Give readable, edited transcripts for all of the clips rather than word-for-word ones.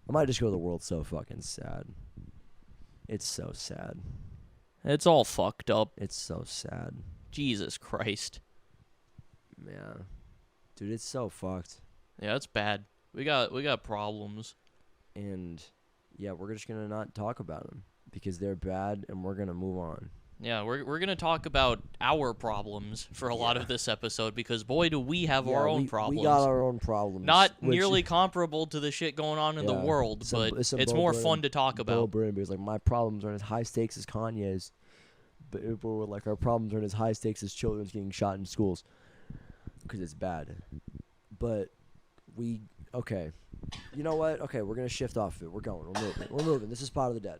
I might just go. The world's so fucking sad. It's so sad. It's all fucked up. It's so sad. Jesus Christ. Yeah. Dude, it's so fucked. Yeah, it's bad. We got problems. And yeah, we're just gonna not talk about them because they're bad, and we're gonna move on. Yeah, we're gonna talk about our problems for a lot of this episode because boy do we have our own problems. We got our own problems. Not nearly comparable to the shit going on in the world, but it's more fun to talk about. Because like my problems aren't as high stakes as Kanye's, but like our problems aren't as high stakes as children's getting shot in schools because it's bad. But okay. You know what? Okay, we're gonna shift off it. We're going. We're moving. This is Pot of the Dead.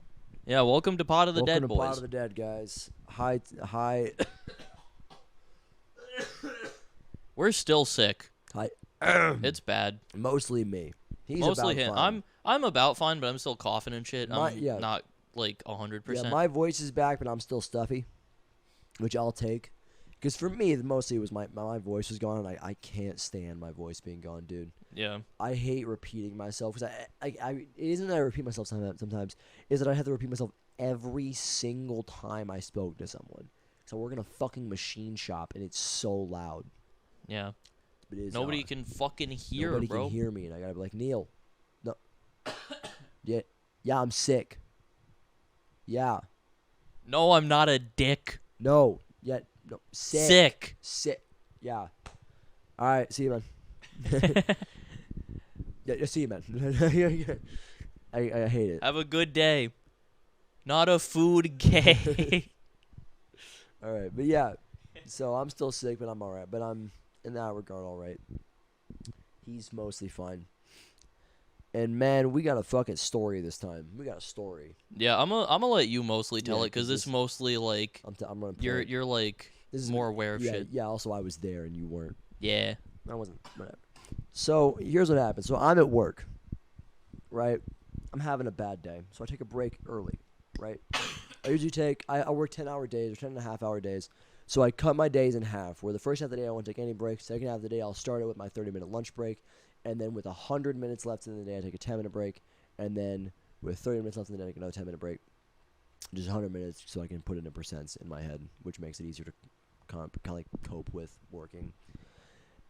Yeah, welcome to Pot of the Dead, boys. Welcome to Pot of the Dead, guys. Hi. We're still sick. Hi. It's bad. Mostly me. He's mostly about him. Fine. I'm about fine, but I'm still coughing and shit. I'm not like 100%. Yeah, my voice is back, but I'm still stuffy, which I'll take. Because for me, mostly it was my voice was gone, and I can't stand my voice being gone, dude. Yeah. I hate repeating myself because it isn't that I repeat myself sometimes. Is that I have to repeat myself every single time I spoke to someone. So I work in a fucking machine shop, and it's so loud. Yeah. It is, nobody can fucking hear, nobody bro. Nobody can hear me, and I gotta be like, Neil. No. Yeah, I'm sick. Yeah. No, I'm not a dick. No. Yeah. No. Sick. Yeah. All right. See you, man. Yeah, see you, man. I hate it. Have a good day. Not a food gay. All right, but yeah. So I'm still sick, but I'm all right. But I'm in that regard all right. He's mostly fine. And man, we got a fucking story this time. We got a story. Yeah, I'm gonna let you mostly tell it because this mostly like I'm gonna. You're like more aware of shit. Yeah. Also, I was there and you weren't. Yeah. I wasn't. Whatever. So here's what happened. So I'm at work, right? I'm having a bad day, so I take a break early, right? I usually I work 10-hour days or 10.5-hour days, so I cut my days in half. Where the first half of the day I won't take any breaks. Second half of the day I'll start it with my 30-minute lunch break, and then with 100 minutes left in the day I take a 10-minute break, and then with 30 minutes left in the day I take another 10-minute break. Just 100 minutes so I can put it in percents in my head, which makes it easier to kind of like cope with working.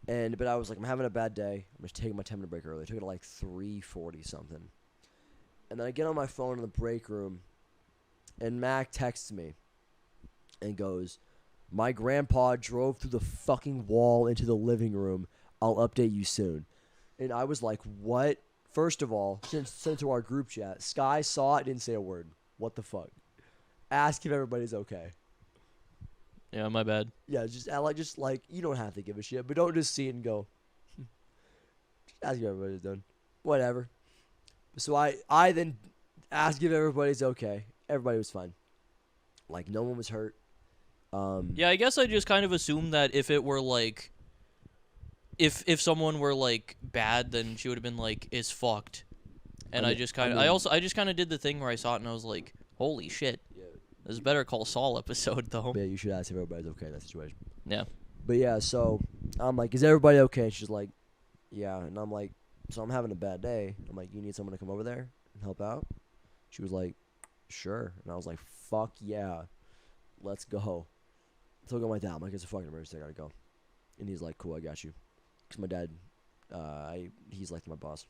But I was like, I'm having a bad day. I'm just taking my 10-minute break early. I took it at like 3:40 something. And then I get on my phone in the break room, and Mac texts me and goes, my grandpa drove through the fucking wall into the living room. I'll update you soon. And I was like, what? First of all, sent it to our group chat. Sky saw it, didn't say a word. What the fuck? Ask if everybody's okay. Yeah, my bad. Yeah, just you don't have to give a shit, but don't just see it and go. Just ask if everybody's done. Whatever. So I then asked if everybody's okay. Everybody was fine. Like no one was hurt. Yeah, I guess I just kind of assumed that if it were like, if someone were like bad, then she would have been like, is fucked. And I just kind of did the thing where I saw it and I was like, holy shit. Yeah. This is Better Call Saul episode though. Yeah, you should ask if everybody's okay in that situation. Yeah. But yeah, so I'm like, is everybody okay? And she's like, yeah. And I'm like, so I'm having a bad day. I'm like, you need someone to come over there and help out? She was like, sure. And I was like, fuck yeah. Let's go. So I go with my dad. I'm like, it's a fucking emergency. I gotta go. And he's like, cool, I got you. Because my dad, he's like my boss.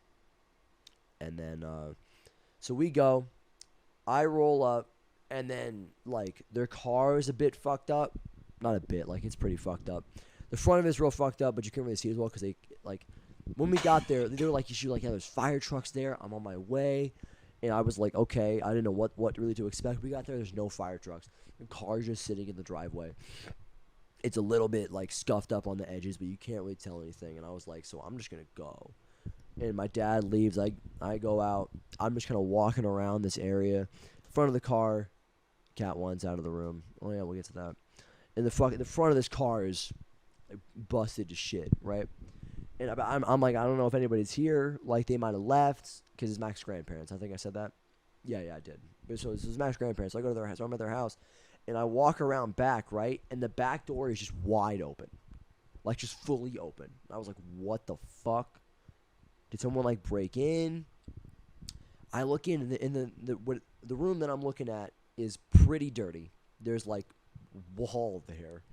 And then, so we go. I roll up. And then, like, their car is a bit fucked up. Not a bit. Like, it's pretty fucked up. The front of it's real fucked up, but you couldn't really see as well because they, like, when we got there, they were like, you should, like, yeah, there's fire trucks there. I'm on my way. And I was like, okay. I didn't know what really to expect. We got there. There's no fire trucks. The car's just sitting in the driveway. It's a little bit, like, scuffed up on the edges, but you can't really tell anything. And I was like, so I'm just going to go. And my dad leaves. I go out. I'm just kind of walking around this area. Front of the car. Cat 1's out of the room. Oh, yeah, we'll get to that. And the front of this car is like, busted to shit, right? And I'm like, I don't know if anybody's here. Like, they might have left because it's Mac's grandparents. I think I said that. Yeah, I did. So this is Mac's grandparents. So I go to their house. So I'm at their house. And I walk around back, right? And the back door is just wide open. Like, just fully open. I was like, what the fuck? Did someone, like, break in? I look the room that I'm looking at is pretty dirty. There's like wall there,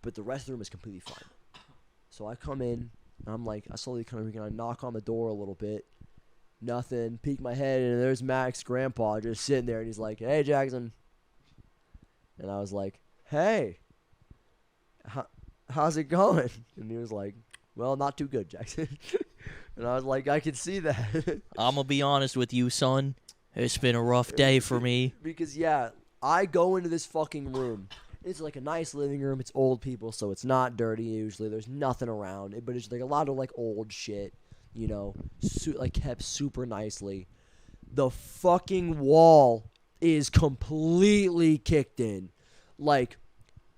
but the rest of the room is completely fine. So I come in, and I'm like, I slowly kind of knock on the door a little bit. Nothing. Peek my head, and there's Mac's grandpa just sitting there, and he's like, "Hey, Jackson." And I was like, "Hey, how's it going?" And he was like, "Well, not too good, Jackson." And I was like, "I can see that." I'm gonna be honest with you, son. It's been a rough day for me. Because, yeah, I go into this fucking room. It's like a nice living room. It's old people, so it's not dirty usually. There's nothing around it, but it's like a lot of like old shit, you know, like kept super nicely. The fucking wall is completely kicked in. Like,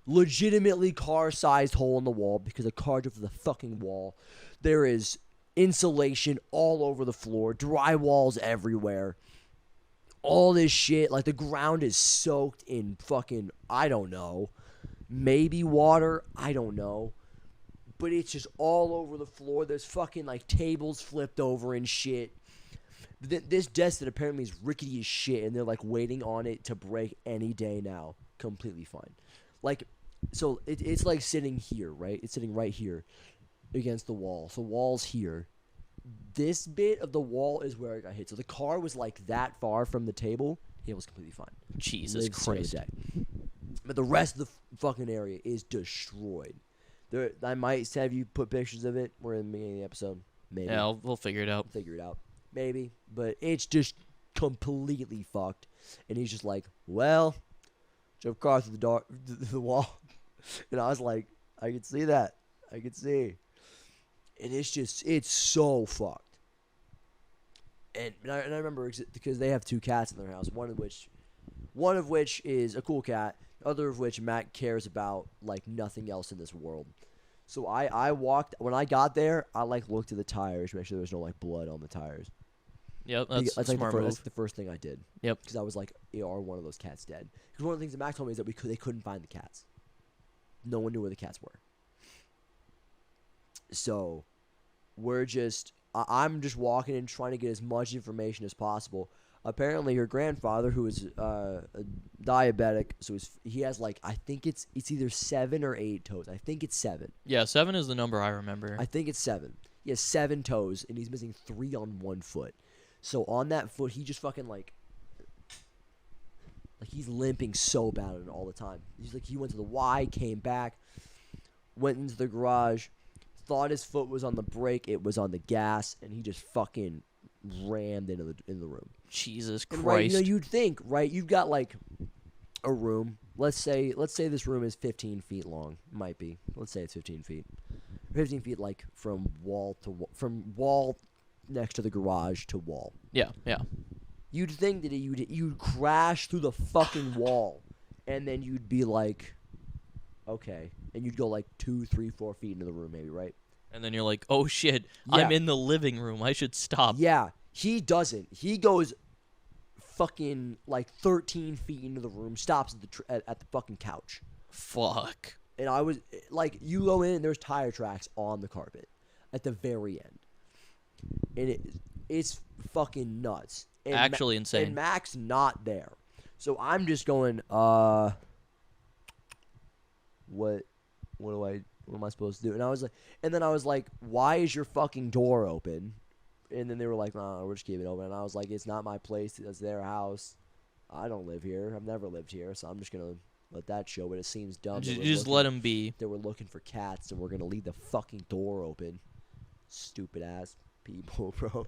legitimately car-sized hole in the wall because a car drove to the fucking wall. There is insulation all over the floor, drywall's everywhere. All this shit, like the ground is soaked in fucking, I don't know, maybe water, I don't know. But it's just all over the floor. There's fucking like tables flipped over and shit. This desk that apparently is rickety as shit, and they're like waiting on it to break any day now. Completely fine. Like, so it's like sitting here, right? It's sitting right here against the wall. So wall's here. This bit of the wall is where I got hit. So the car was like that far from the table. It was completely fine. Jesus Christ. But the rest of the fucking area is destroyed. I might have you put pictures of it. We're in the beginning of the episode. Maybe. Yeah, we'll figure it out. Maybe. But it's just completely fucked. And he's just like, well, drove car through the wall. And I was like, I could see that. I could see. And it's so fucked. And I remember because they have 2 cats in their house, one of which is a cool cat, other of which Matt cares about like nothing else in this world. So I walked, when I got there, I like looked at the tires to make sure there was no like blood on the tires. Yep, that's a smart move. That's the first thing I did. Yep. Because I was like, are one of those cats dead? Because one of the things that Matt told me is that they couldn't find the cats. No one knew where the cats were. So, I'm just walking and trying to get as much information as possible. Apparently, her grandfather, who is a diabetic, so he has like, I think it's either 7 or 8 toes. I think it's 7. Yeah, 7 is the number I remember. I think it's 7. He has 7 toes, and he's missing 3 on 1 foot. So on that foot, he just fucking like he's limping so bad all the time. He went to the Y, came back, went into the garage, thought his foot was on the brake, it was on the gas, and he just fucking rammed into the room. Jesus Christ! And, right, you'd think, right? You've got like a room. Let's say this room is 15 feet long. Might be. Let's say it's 15 feet. 15 feet, like from wall next to the garage to wall. Yeah, yeah. You'd think that you'd crash through the fucking wall, and then you'd be like, okay, and you'd go like 2, 3, 4 feet into the room, maybe, right? And then you're like, oh shit, yeah. I'm in the living room. I should stop. Yeah, he doesn't. He goes fucking like 13 feet into the room, stops at the fucking couch. Fuck. And I was like, you go in, and there's tire tracks on the carpet at the very end, and it's fucking nuts. And Actually insane. And Mac's not there. So I'm just going, what am I supposed to do? And I was like, why is your fucking door open? And then they were like, no, we're just keeping it open. And I was like, it's not my place. It's their house. I don't live here. I've never lived here. So I'm just going to let that show. But it seems dumb. Just let them be. They were looking for cats, and we're going to leave the fucking door open. Stupid ass people, bro.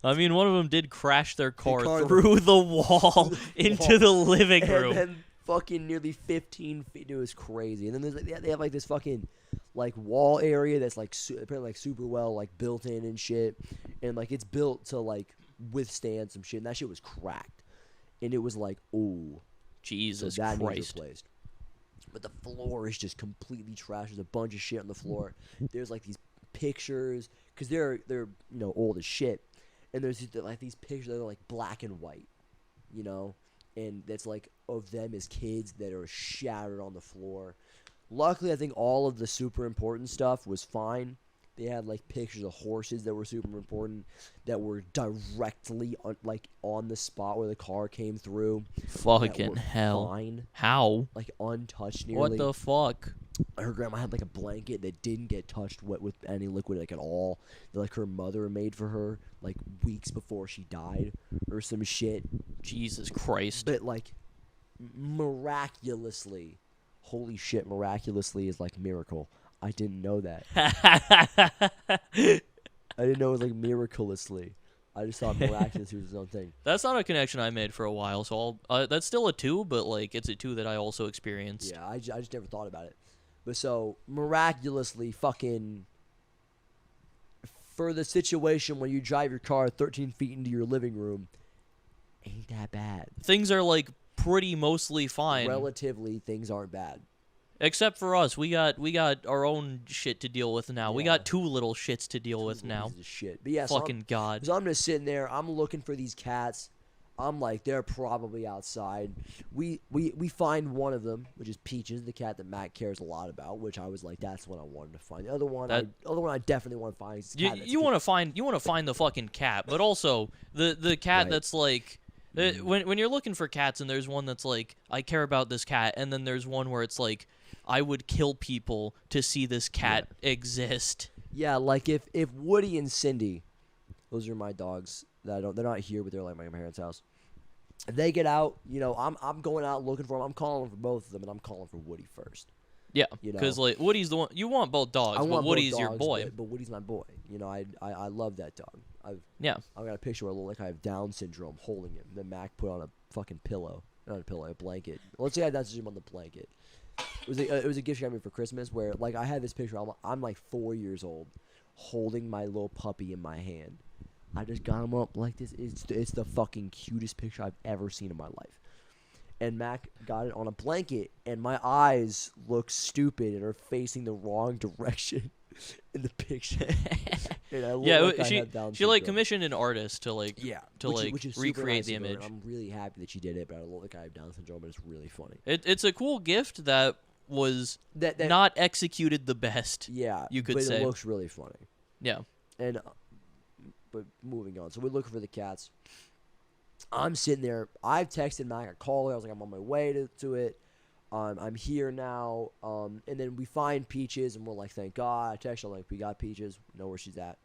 I mean, one of them did crash their car through the wall into the living room. And then fucking nearly 15 feet. It was crazy. And then there's they have like this fucking like wall area that's like apparently like super well like built in and shit. And like it's built to like withstand some shit. And that shit was cracked. And it was like, ooh. Jesus so that Christ. Needs replaced. But the floor is just completely trashed. There's a bunch of shit on the floor. There's like these pictures because they're old as shit. And there's like these pictures that are like black and white, and that's like of them as kids that are shattered on the floor. Luckily, I think all of the super important stuff was fine. They had like pictures of horses that were super important, that were directly on the spot where the car came through. Fucking hell. Fine. How? Like untouched nearly. What the fuck? Her grandma had like a blanket that didn't get touched with any liquid like at all. That like her mother made for her like weeks before she died or some shit. Jesus Christ. But like miraculously, holy shit, miraculously is like miracle. I didn't know that. I didn't know it was like miraculously. I just thought miraculously was its own thing. That's not a connection I made for a while, so that's still a 2, but like it's a 2 that I also experienced. Yeah, I just never thought about it. But so miraculously, fucking for the situation when you drive your car 13 feet into your living room, ain't that bad. Things are like pretty mostly fine. Relatively, things aren't bad. Except for us, we got our own shit to deal with now. Yeah. We got 2 little shits to deal with now. Shit. But yeah, fucking God. So I'm just sitting there. I'm looking for these cats. I'm like, they're probably outside. We find one of them, which is Peaches, the cat that Matt cares a lot about. Which I was like, that's what I wanted to find. The other one, I definitely want to find. Is the cat you want to find the fucking cat, but also the cat right. That's like. When you're looking for cats and there's one that's like, I care about this cat, and then there's one where it's like, I would kill people to see this cat exist. Yeah, like if Woody and Cindy, those are my dogs that they're not here, but they're like my parents' house. If they get out, you know, I'm going out looking for them. I'm calling for both of them, and I'm calling for Woody first. Yeah, because like Woody's the one you want both dogs, but Woody's your boy. But Woody's my boy. You know, I love that dog. I've got a picture where I look like I have Down syndrome holding him. Then Mac put on a fucking pillow, not a pillow, a blanket. Let's say I had Down syndrome on the blanket. It was a gift she got me for Christmas where like I had this picture. I'm like 4 years old, holding my little puppy in my hand. I just got him up like this. It's the fucking cutest picture I've ever seen in my life. And Mac got it on a blanket, and my eyes look stupid and are facing the wrong direction in the picture. She like commissioned an artist to like which is recreate nice the image. I'm really happy that she did it, but I look like I have Down syndrome, and it's really funny. It's a cool gift that was not executed the best. Yeah, you could say it looks really funny. Yeah, and but moving on, so we're looking for the cats. I'm sitting there. I've texted Mac. I called her. I was like, I'm on my way to it. I'm here now. And then we find Peaches, and we're like, thank God. I text her, like, we got Peaches. We know where she's at.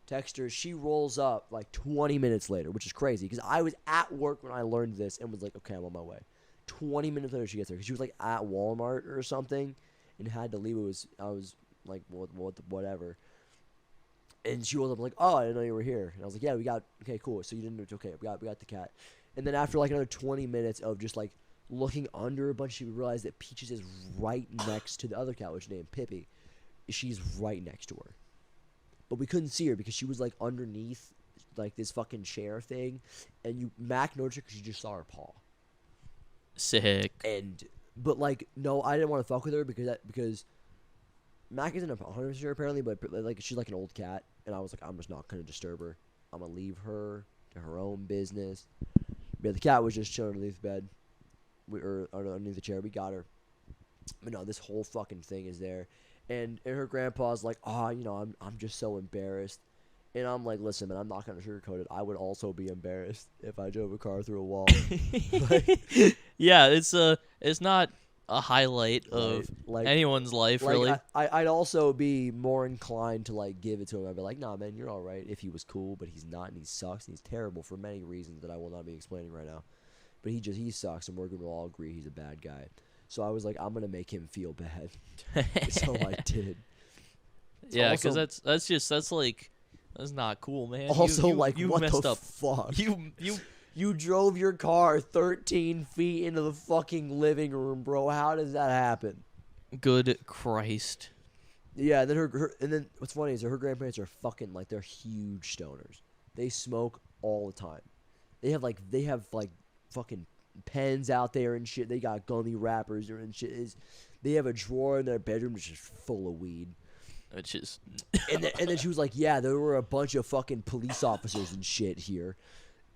Text her. She rolls up like 20 minutes later, which is crazy because I was at work when I learned this and was like, okay, I'm on my way. 20 minutes later, she gets there because she was like at Walmart or something and had to leave. I was like, whatever. And she was up like, oh, I didn't know you were here. And I was like, yeah, okay, cool. So you didn't know it's okay. We got the cat. And then after like another 20 minutes of just like looking under a bunch, she realized that Peaches is right next to the other cat, which is named Pippi. She's right next to her. But we couldn't see her because she was like underneath like this fucking chair thing. And Mac noticed her because you just saw her paw. Sick. But like, no, I didn't want to fuck with her because Mac isn't 100% sure apparently, but like she's like an old cat. And I was like, I'm just not going to disturb her. I'm going to leave her to her own business. But the cat was just chilling underneath the bed. Or underneath the chair. We got her. But no, this whole fucking thing is there. And her grandpa's like, I'm just so embarrassed. And I'm like, listen, man, I'm not going to sugarcoat it. I would also be embarrassed if I drove a car through a wall. Yeah, it's not a highlight of anyone's life, really. I'd also be more inclined to like give it to him. I'd be like, nah, man, you're all right if he was cool, but he's not, and he sucks, and he's terrible for many reasons that I will not be explaining right now. But he sucks, and we're gonna all agree he's a bad guy. So I was like, I'm gonna make him feel bad. So I did. Yeah, because that's not cool, man. Also, you what messed the up. Fuck? You drove your car 13 feet into the fucking living room, bro. How does that happen? Good Christ. Yeah, then and then what's funny is her grandparents are fucking like they're huge stoners. They smoke all the time. They have fucking pens out there and shit. They got gummy wrappers and shit. They have a drawer in their bedroom that's just full of weed. Which is and then she was like, yeah, there were a bunch of fucking police officers and shit here.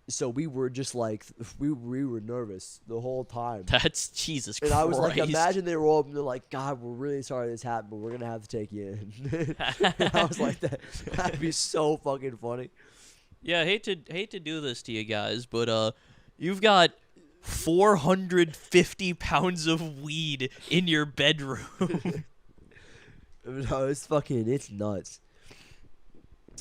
So we were just like we were nervous the whole time. That's Jesus And Christ. I was like, imagine they were all they're like, God, we're really sorry this happened, but we're gonna have to take you in. And I was like, that'd be so fucking funny. Yeah, hate to do this to you guys, but you've got 450 pounds of weed in your bedroom. No, it's nuts.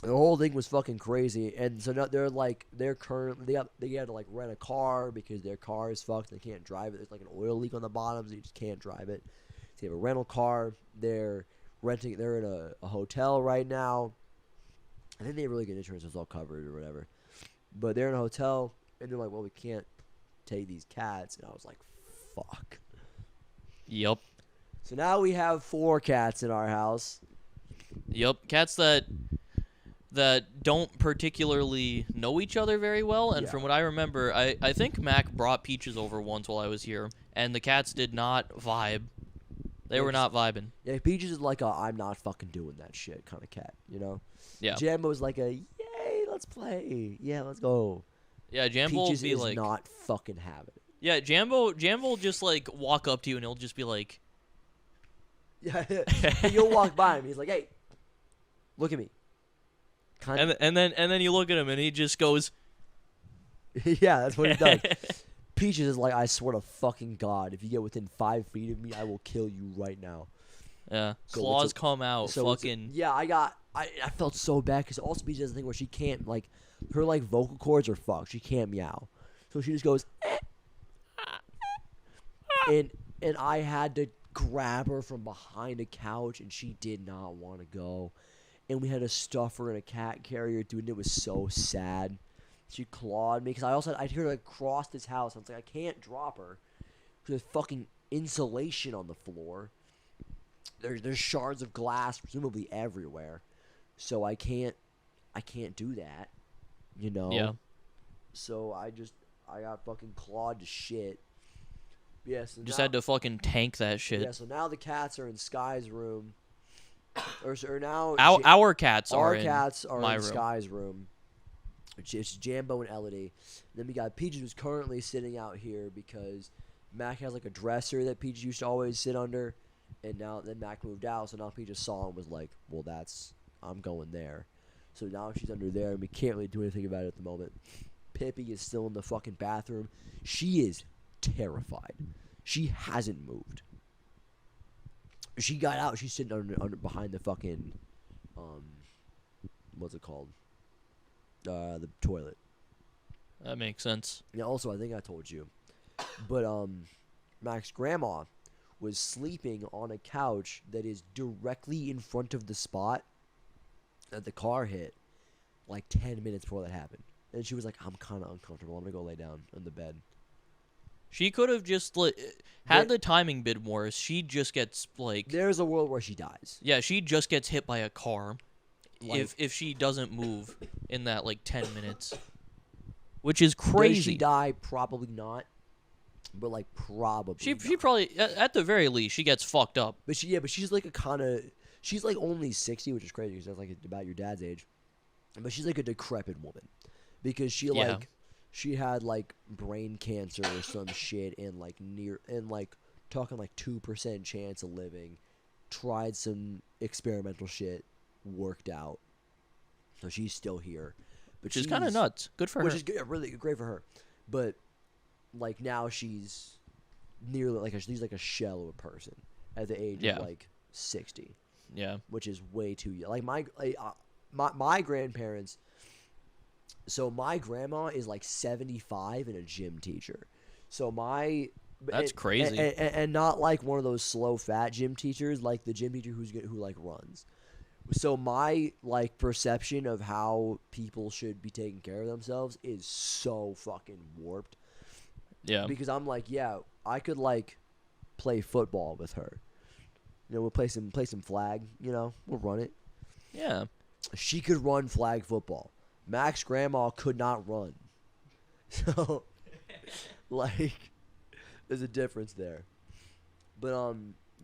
The whole thing was fucking crazy, and so now they had to like rent a car because their car is fucked. They can't drive it. There's like an oil leak on the bottom, so you just can't drive it. So they have a rental car. They're in a hotel right now. I think they have really good insurance. It's all covered or whatever. But they're in a hotel, and they're like, well, we can't take these cats. And I was like, fuck. Yep. So now we have 4 cats in our house. Yep. Cats that don't particularly know each other very well. And from what I remember, I think Mac brought Peaches over once while I was here, and the cats did not vibe. They were not vibing. Yeah, Peaches is like a I'm not fucking doing that shit kind of cat, you know? Yeah. Jambo's like a yay, let's play. Yeah, let's go. Yeah, Jambo will Peaches be is like not fucking having it. Yeah, Jambo will just like walk up to you and he'll just be like Yeah, you'll walk by him. He's like, "Hey, look at me." And then you look at him and he just goes yeah, that's what he does. Peaches is like, I swear to fucking God, if you get within 5 feet of me, I will kill you right now. Yeah, so claws come out. So fucking. Yeah, I felt so bad because also Peaches has a thing where she can't like her like vocal cords are fucked. She can't meow, so she just goes. And I had to grab her from behind a couch, and she did not want to go. And we had to stuff her in a cat carrier, dude, and it was so sad. She clawed me, because I'd hear her across this house. I was like, I can't drop her. There's fucking insulation on the floor. There's shards of glass, presumably everywhere. So I can't do that, you know? Yeah. So I got fucking clawed to shit. Yeah, so just had to fucking tank that shit. Yeah, so now the cats are in Sky's room. Or now our cats are in my room. Sky's room. It's Jambo and Elodie. Then we got Peaches, who's currently sitting out here because Mac has like a dresser that Peaches used to always sit under, and then Mac moved out, so now Peaches saw and was like, "Well, I'm going there." So now she's under there, and we can't really do anything about it at the moment. Pippi is still in the fucking bathroom. She is terrified. She hasn't moved. She got out. She's sitting under behind the fucking, what's it called? The toilet. That makes sense. Yeah. Also, I think I told you, but Mac's grandma was sleeping on a couch that is directly in front of the spot that the car hit, like 10 minutes before that happened. And she was like, "I'm kind of uncomfortable. I'm gonna go lay down on the bed." She could have just had the timing been worse. She just gets like. There's a world where she dies. Yeah, she just gets hit by a car, if she doesn't move in that like 10 minutes, which is crazy. Does she die? Probably not. But like probably. She probably at the very least she gets fucked up. But she's like she's like only 60, which is crazy because that's like about your dad's age. But she's like a decrepit woman because she had like brain cancer or some shit and talking like 2% chance of living. Tried some experimental shit, worked out. So she's still here. But she's kind of nuts. Good for her. Which is good, really great for her. But like now she's nearly she's like a shell of a person at the age of like 60. Yeah. Which is way too young. Like my grandparents. So my grandma is like 75 and a gym teacher. So that's crazy. And not like one of those slow fat gym teachers, like the gym teacher who like runs. So my like perception of how people should be taking care of themselves is so fucking warped. Yeah. Because I'm like, yeah, I could like play football with her. You know, we'll play some flag, you know, we'll run it. Yeah. She could run flag football. Mac's grandma could not run. So, like, there's a difference there. But,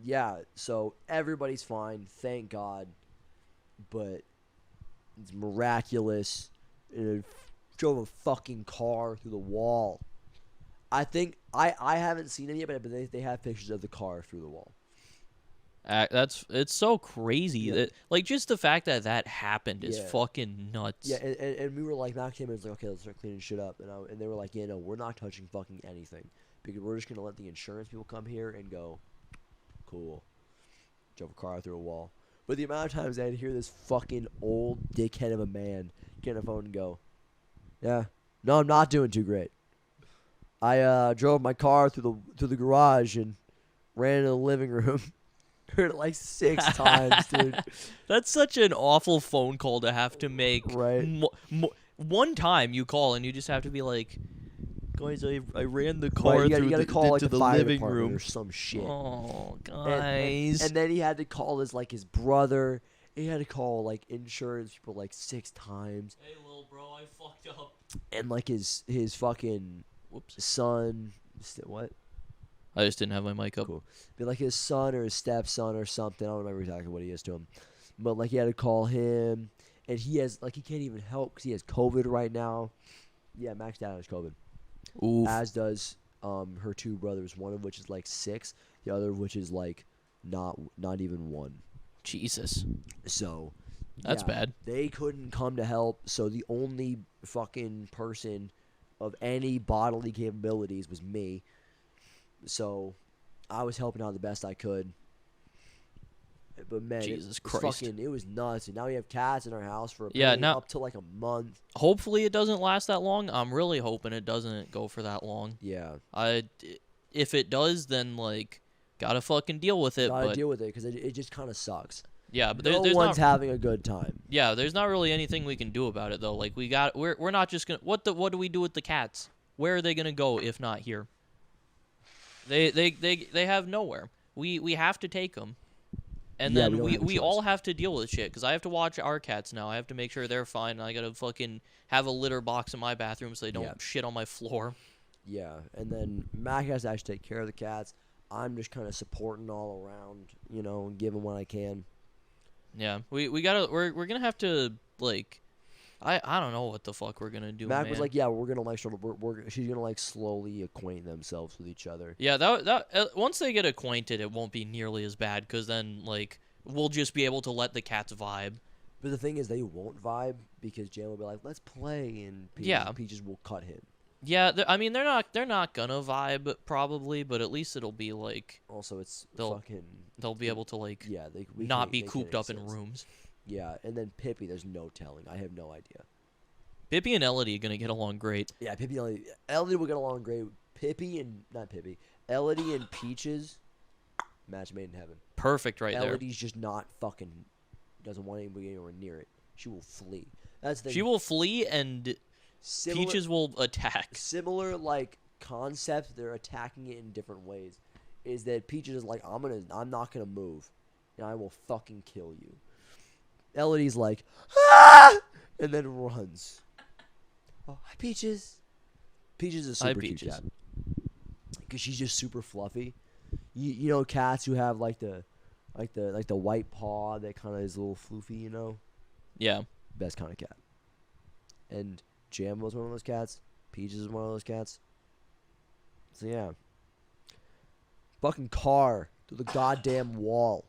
yeah, so everybody's fine, thank God. But it's miraculous in a drove a fucking car through the wall. I think I haven't seen it yet, but they have pictures of the car through the wall. It's so crazy Yeah. that like just the fact that that happened is Yeah. fucking nuts. Yeah, and we were like, Max came in and was like, okay, let's start cleaning shit up, and they were like, yeah, no, we're not touching fucking anything because we're just gonna let the insurance people come here and go, cool, drove a car through a wall. But the amount of times I'd hear this fucking old dickhead of a man get on the phone and go, yeah, no, I'm not doing too great. I drove my car through the garage and ran into the living room. Heard it like 6 times, dude. That's such an awful phone call to have to make. Right. One time you call and you just have to be like, guys, I ran the car Right, through you gotta call like into the the fire living department room or some shit. Oh, And- guys. And then he had to call his brother. He had to call like insurance people like 6 times. Hey, little bro, I fucked up. And like his fucking Whoops. son. What? I just didn't have my mic up. Cool. Be like his son or his stepson or something. I don't remember exactly what he is to him. But like he had to call him. And he can't even help because he has COVID right now. Yeah, Max dad has COVID. Oof. As does her 2 brothers. One of which is like 6. The other of which is like not even 1. Jesus. So That's yeah, bad. They couldn't come to help, so the only fucking person of any bodily capabilities was me. So I was helping out the best I could. But man, Jesus it was Christ. it was nuts. And now we have cats in our house for Yeah, now- up to like a month. Hopefully it doesn't last that long. I'm really hoping it doesn't go for that long. Yeah, If it does, then like gotta fucking deal with it. gotta But deal with it because it just kind of sucks. yeah, but No there's one's not. having a good time. Yeah, there's not really anything we can do about it though. Like we're not just gonna. What do we do with the cats? Where are they gonna go if not here? They have nowhere. We have to take them. And Yeah, then we don't have a we choice. all have to deal with shit because I have to watch our cats now. I have to make sure they're fine. And I gotta fucking have a litter box in my bathroom so they don't Yeah. shit on my floor. Yeah, and then Mac has to actually take care of the cats. I'm just kind of supporting all around, and giving what I can. Yeah, we're gonna have to like, I don't know what the fuck we're gonna do. Mac man. was like, "Yeah, we're gonna like sort of, she's gonna like slowly acquaint themselves with each other." Yeah, that once they get acquainted, it won't be nearly as bad because then like we'll just be able to let the cats vibe. But the thing is, they won't vibe because Jan will be like, "Let's play," and Yeah. Peaches will cut him. Yeah, I mean they're not gonna vibe probably, but at least it'll be like Also, it's They'll- fucking they'll be able to like yeah. not be they cooped can up in exist. rooms. Yeah, and then Pippi, there's no telling. I have no idea. Pippi and Elodie are gonna get along great. Yeah, Pippi, Elodie will get along great. Elodie and Peaches, match made in heaven. Perfect right there. Elodie's just not fucking doesn't want anybody anywhere near it. She will flee. That's the thing. She will flee and Similar, Peaches will attack. similar like concept. They're attacking it in different ways. Is that Peaches is like, I'm not gonna move, and I will fucking kill you. Elodie's like, ah! And then runs. Oh, hi Peaches. Peaches is a Hi, super cute Peaches. cat. Because she's just super fluffy. You know cats who have like the white paw that kind of is a little floofy, Yeah. Best kind of cat. And Jam was one of those cats. Peaches is one of those cats. So yeah. Fucking car through the goddamn wall.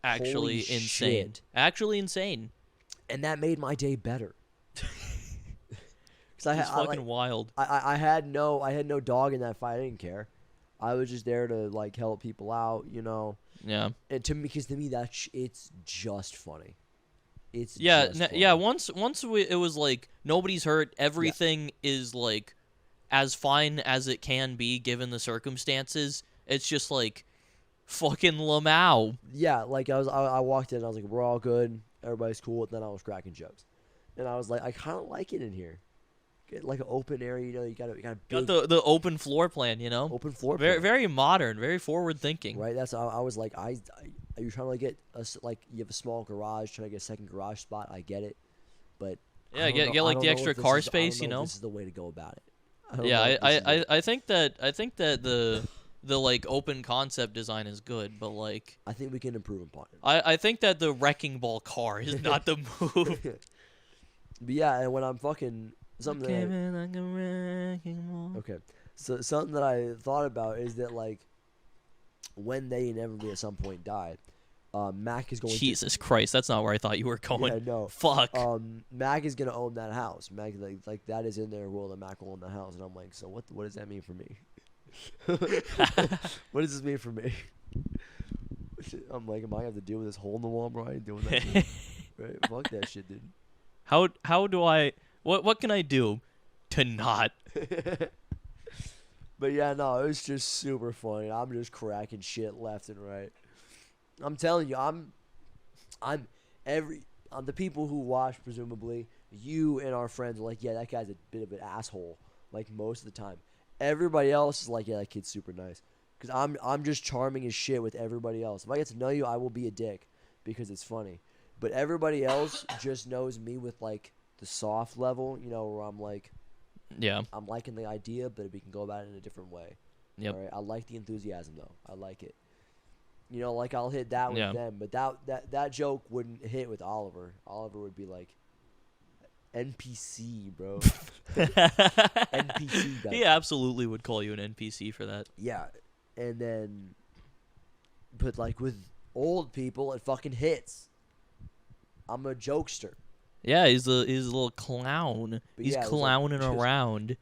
Actually Holy insane. shit. Actually insane. And that made my day better. Cuz It's fucking wild. I had no dog in that fight. I didn't care. I was just there to like help people out, Yeah. And to me, because to me it's just funny. It's Yeah, just funny. yeah. Once it was like nobody's hurt. Everything is like as fine as it can be given the circumstances. It's just like fucking Lamau. Yeah, like I walked in and I was like, we're all good, everybody's cool. And then I was cracking jokes, and I was like, I kind of like it in here. Get like an open area, you got a big Got the open floor plan, open floor. Very plan, very modern, very forward thinking. right. That's I was like, are you trying to get you have a small garage, trying to get a second garage spot? I get it, but Yeah, I don't get know- like I the don't know extra if this car is- I don't space, know if this is the way to go about it. Yeah, I think that the like open concept design is good, but like think we can improve upon it. I think that the wrecking ball car is not the move. But yeah, and when I'm fucking something that okay. So something that I thought about is that like when they inevitably at some point die, Mac is going Jesus Christ, that's not where I thought you were going. Yeah, no. Fuck. Mac is gonna own that house. Mac like that is in their world, and Mac will own the house. And I'm like, so what does that mean for me? What does this mean for me? I'm like, am I gonna have to deal with this hole in the wall, bro? I ain't doing that shit. Right? Fuck that shit, dude. How do I what can I do to not? But yeah, no, it was just super funny. I'm just cracking shit left and right. I'm telling you, I'm the people who watch, presumably, you and our friends are like, yeah, that guy's a bit of an asshole, like most of the time. Everybody else is like, yeah, that kid's super nice. Because I'm just charming as shit with everybody else. If I get to know you, I will be a dick because it's funny. But everybody else just knows me with, like, the soft level, you know, where I'm like, yeah, I'm liking the idea, but we can go about it in a different way. Yep. All right? I like the enthusiasm, though. I like it. You know, like, I'll hit that with them. But that joke wouldn't hit with Oliver. Oliver would be like, NPC, bro. NPC guy. He absolutely would call you an NPC for that. Yeah. And then, but like with old people, it fucking hits. I'm a jokester. Yeah, he's a little clown. But he's yeah, clowning around.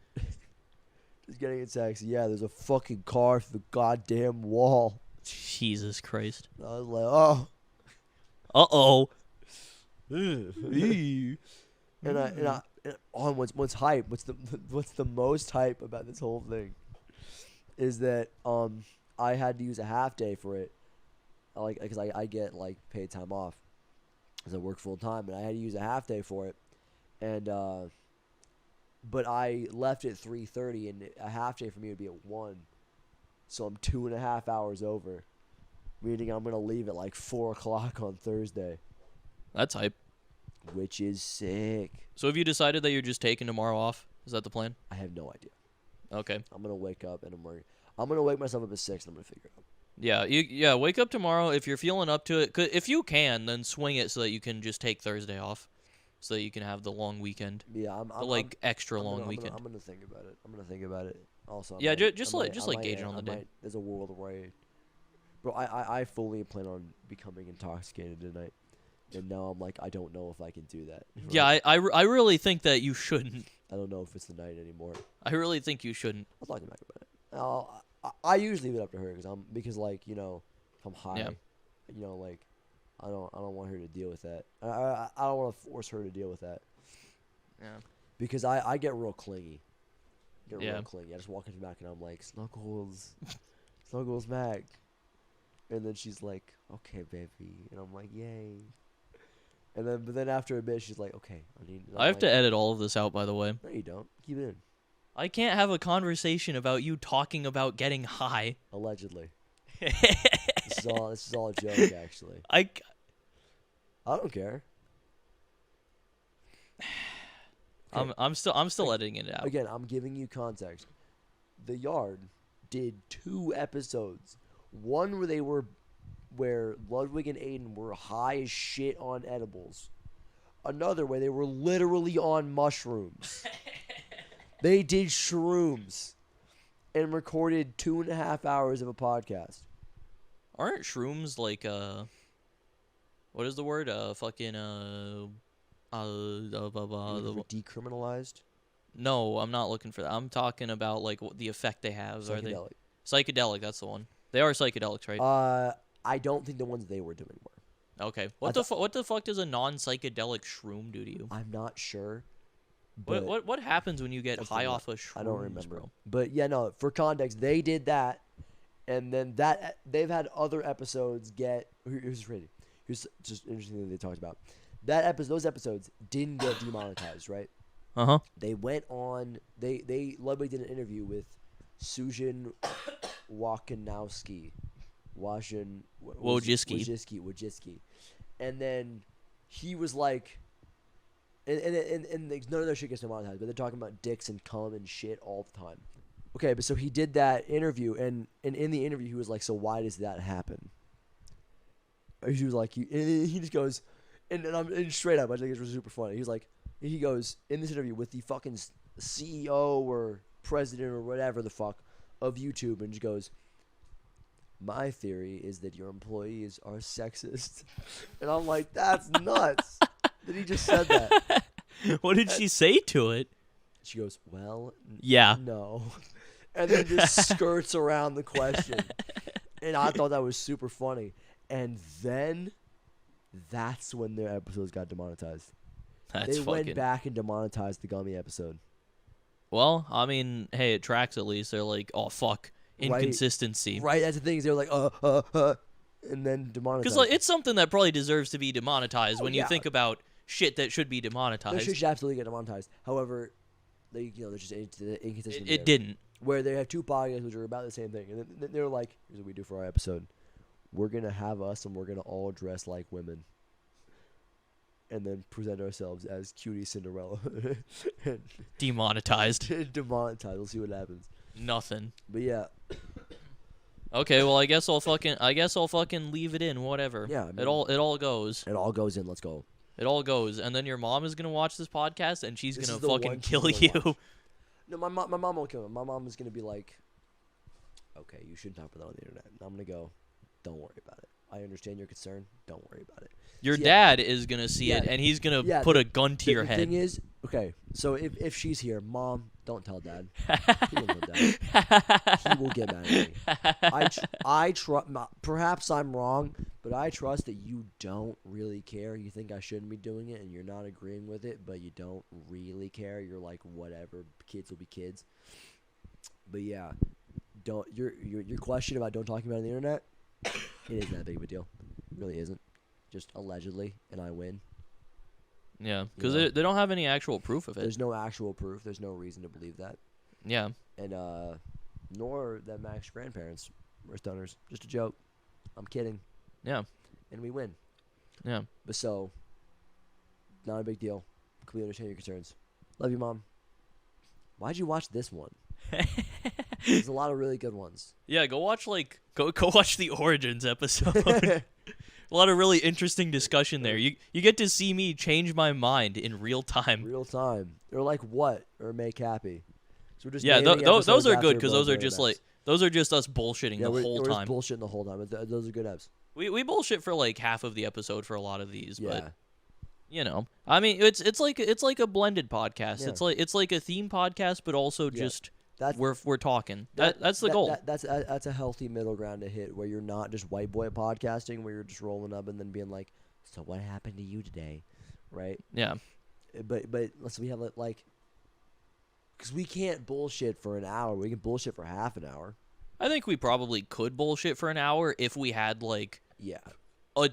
Just getting it sexy. Yeah, there's a fucking car through the goddamn wall. Jesus Christ. I was like, oh. Uh-oh. And what's hype? What's the most hype about this whole thing? Is that I had to use a half day for it, like because I get like paid time off, because I work full time, and I had to use a half day for it, and but I left at 3:30, and a half day for me would be at 1, so I'm 2.5 hours over, meaning I'm gonna leave at like 4 o'clock on Thursday. That's hype. Which is sick. So have you decided that you're just taking tomorrow off? Is that the plan? I have no idea. Okay. I'm gonna wake up and I'm gonna wake myself up at 6 and I'm gonna figure it out. Yeah, wake up tomorrow if you're feeling up to it. 'Cause if you can, then swing it so that you can just take Thursday off, so that you can have the long weekend. Yeah, extra long weekend. I'm gonna think about it. Also, yeah, just gauge it on the day. There's a world where bro, I fully plan on becoming intoxicated tonight, and now I'm like, I don't know if I can do that. Right? Yeah, I really think that you shouldn't. I don't know if it's the night anymore. I really think you shouldn't. I'll talk to Mac about it. I usually leave it up to her because like, you know, if I'm high, you know, like I don't want her to deal with that. I don't want to force her to deal with that. Yeah. Because I get real clingy. Yeah. Real clingy. I just walk into Mac and I'm like, Snuggles, Snuggles, Mac, and then she's like, okay, baby, and I'm like, yay. But then after a bit, she's like, okay, I have to edit all of this out, by the way. No, you don't. Keep it in. I can't have a conversation about you talking about getting high. Allegedly. This is all a joke, actually. I don't care. Okay. I'm still editing it out. Again, I'm giving you context. The Yard did 2 episodes. One where Ludwig and Aiden were high as shit on edibles. Another where they were literally on mushrooms. They did shrooms and recorded 2.5 hours of a podcast. Aren't shrooms like what is the word? Decriminalized? No, I'm not looking for that. I'm talking about like the effect they have. Psychedelic. Are they psychedelic? That's the one. They are psychedelics, right? I don't think the ones they were doing were. Okay. What the fuck does a non-psychedelic shroom do to you? I'm not sure. What happens when you get high off a shroom? I don't remember. Bro? But yeah, no. For context, they did that, and then they've had other episodes get. Here's crazy. Here's just interesting thing they talked about. Those episodes didn't get demonetized, right? They went on. Ludwig did an interview with Suzhin Wojcicki. Wojcicki. And then he was like, and none of their shit gets demonetized, but they're talking about dicks and cum and shit all the time. Okay, but so he did that interview, and in the interview he was like, so why does that happen? He was like, and he just goes, and straight up, I think it was super funny. He was like, he goes in this interview with the fucking CEO or president or whatever the fuck of YouTube, and just goes, my theory is that your employees are sexist. And I'm like, that's nuts that he just said that. What did she say to it? She goes, well, yeah, no. And then just skirts around the question. And I thought that was super funny. And then that's when their episodes got demonetized. They went back and demonetized the Gummy episode. Well, I mean, hey, it tracks at least. They're like, oh, fuck. Inconsistency. Right, that's the thing. They're like, and then demonetized. Because like, it's something that probably deserves to be demonetized when you think about shit that should be demonetized. That shit should absolutely get demonetized. However, there's just inconsistency. It didn't. Where they have two podcasts which are about the same thing. And then they're like, here's what we do for our episode. We're going to have us and we're going to all dress like women. And then present ourselves as cutie Cinderella. Demonetized. Demonetized. We'll see what happens. Nothing. But yeah. Okay, well I guess I'll fucking leave it in, whatever. Yeah. I mean, it all goes. It all goes in, let's go. It all goes. And then your mom is gonna watch this podcast and she's gonna fucking kill you. No, my mom won't kill him. My mom is gonna be like, okay, you shouldn't talk about that on the internet. And I'm gonna go, don't worry about it. I understand your concern. Don't worry about it. Your dad is going to see it, and he's going to put a gun to your head. The thing is, okay, so if she's here, Mom, don't tell Dad. He won't tell Dad. He will get mad at me. I trust, perhaps I'm wrong, but I trust that you don't really care. You think I shouldn't be doing it, and you're not agreeing with it, but you don't really care. You're like, whatever, kids will be kids. But yeah, your question about don't talk about it on the internet, it isn't that big of a deal. It really isn't. Just allegedly, and I win. Yeah, because they don't have any actual proof of it. There's no actual proof. There's no reason to believe that. Yeah. And nor that Mac's grandparents were stoners. Just a joke. I'm kidding. Yeah. And we win. Yeah. But so, not a big deal. Completely understand your concerns. Love you, Mom. Why'd you watch this one? There's a lot of really good ones. Yeah, go watch go watch the Origins episode. A lot of really interesting discussion there. You get to see me change my mind in real time. Real time. Or like what? Or make happy. So we're just those are good because those are just those are just us bullshitting the whole time. We're just bullshitting the whole time. Those are good eps. We bullshit for like half of the episode for a lot of these, but you know, I mean, it's like a blended podcast. Yeah. It's like a theme podcast, but also just. We're talking. That's the goal. That's a healthy middle ground to hit, where you're not just white boy podcasting, where you're just rolling up and then being like, "So what happened to you today?" Right? Yeah. But let's we have like, because we can't bullshit for an hour. We can bullshit for half an hour. I think we probably could bullshit for an hour if we had like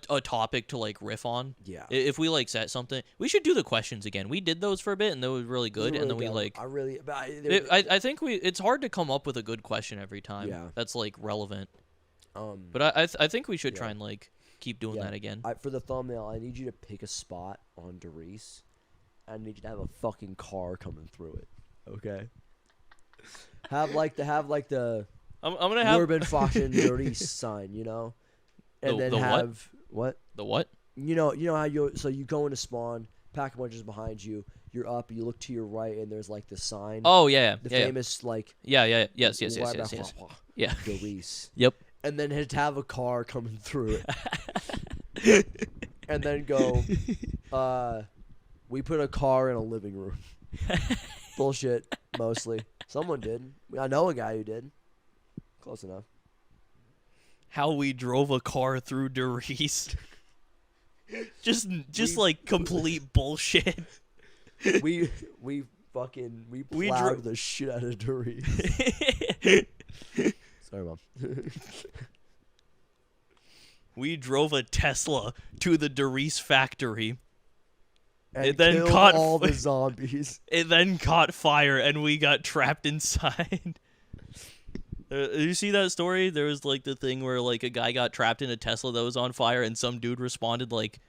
a topic to like riff on. Yeah. If we like set something, we should do the questions again. We did those for a bit and they were really good. And then we like. I think it's hard to come up with a good question every time. Yeah. That's like relevant. But I think we should try and like keep doing that again. For the thumbnail, I need you to pick a spot on DeReese. I need you to have a fucking car coming through it. Okay. have like the. I'm gonna have Urban Fashion DeReese sign, you know. And then have what? The what? You know how you go into spawn, pack a bunch is behind you. You're up, you look to your right, and there's like the sign. Oh yeah, the famous like. Yes. Yeah. DeReese. Yep. And then have a car coming through it. And then go. We put a car in a living room. Bullshit, mostly. Someone did. I know a guy who did. Close enough. How we drove a car through DeReese. just like complete bullshit. We plowed the shit out of DeReese. Sorry, Mom. We drove a Tesla to the DeReese factory. And it then caught all the zombies. It then caught fire, and we got trapped inside. Did you see that story? There was like the thing where like a guy got trapped in a Tesla that was on fire, and some dude responded like,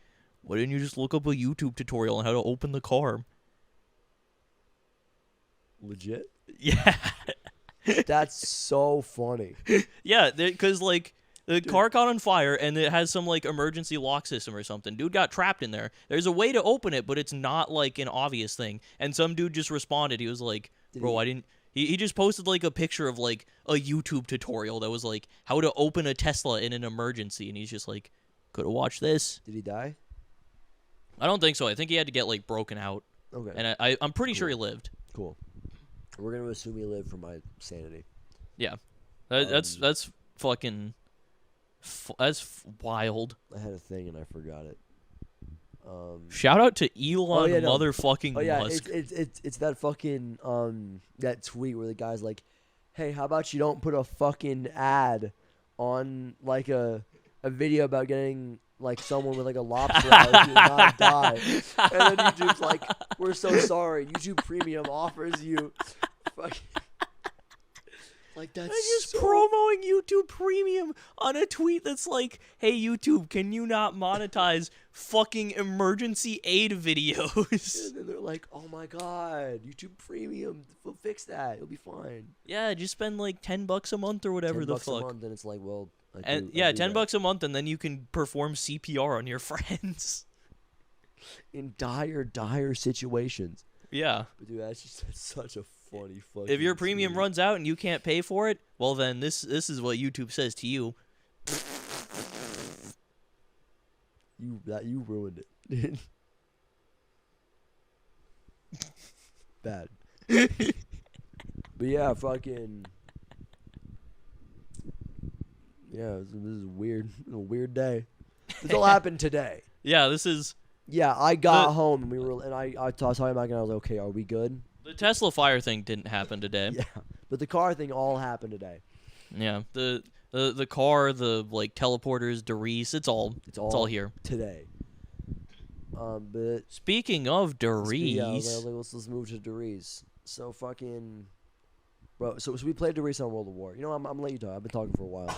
"Why didn't you just look up a YouTube tutorial on how to open the car?" Legit? Yeah. That's so funny. Yeah, because like The car caught on fire, and it has some, like, emergency lock system or something. Dude got trapped in there. There's a way to open it, but it's not, like, an obvious thing. And some dude just responded. He was like, bro, I didn't... He just posted, like, a picture of, like, a YouTube tutorial that was, like, how to open a Tesla in an emergency. And he's just like, could have watched this. Did he die? I don't think so. I think he had to get, like, broken out. Okay. And I'm pretty sure he lived. Cool. We're going to assume he lived for my sanity. Yeah. That's fucking... That's wild. I had a thing and I forgot it. Shout out to Elon motherfucking Musk. It's that fucking that tweet where the guy's like, "Hey, how about you don't put a fucking ad on like a video about getting like someone with like a lobster eye who not die," and then YouTube's like, "We're so sorry. YouTube Premium offers you fucking." Like that's just promoting YouTube Premium on a tweet that's like, "Hey YouTube, can you not monetize fucking emergency aid videos?" And then they're like, "Oh my god, YouTube Premium, we'll fix that. It'll be fine." Yeah, just spend like $10 a month or whatever the fuck. $10 a month, and it's like, well, $10 a month, and then you can perform CPR on your friends in dire situations. Yeah, but dude, that's such a funny fucking. If your premium runs out and you can't pay for it, well then this is what YouTube says to you. You ruined it. Bad. But yeah, fucking. Yeah, this is weird. A weird day. This all happened today. Yeah, this is. Yeah, I got home and I was talking about it and I was like, okay, are we good? The Tesla fire thing didn't happen today. Yeah, but the car thing all happened today. Yeah, the car, the like teleporters, DeRiese, it's all here today. But speaking of DeRiese, yeah, I was like, let's move to DeRiese. So fucking, bro. So we played DeRiese on World of War. You know, I'm gonna let you talk. I've been talking for a while.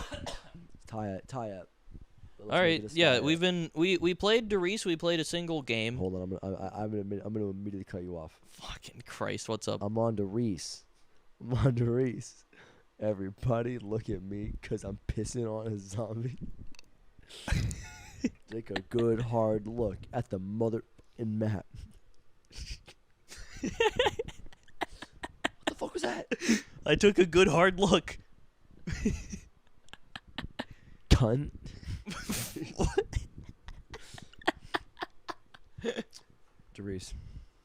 tie up. All right, yeah, we played DeRiese. We played a single game. Hold on, I'm gonna immediately cut you off. Fucking Christ, what's up? I'm on DeRiese. Everybody, look at me, cause I'm pissing on a zombie. Take a good hard look at the mother in map. What the fuck was that? I took a good hard look. Cunt. DeRiese.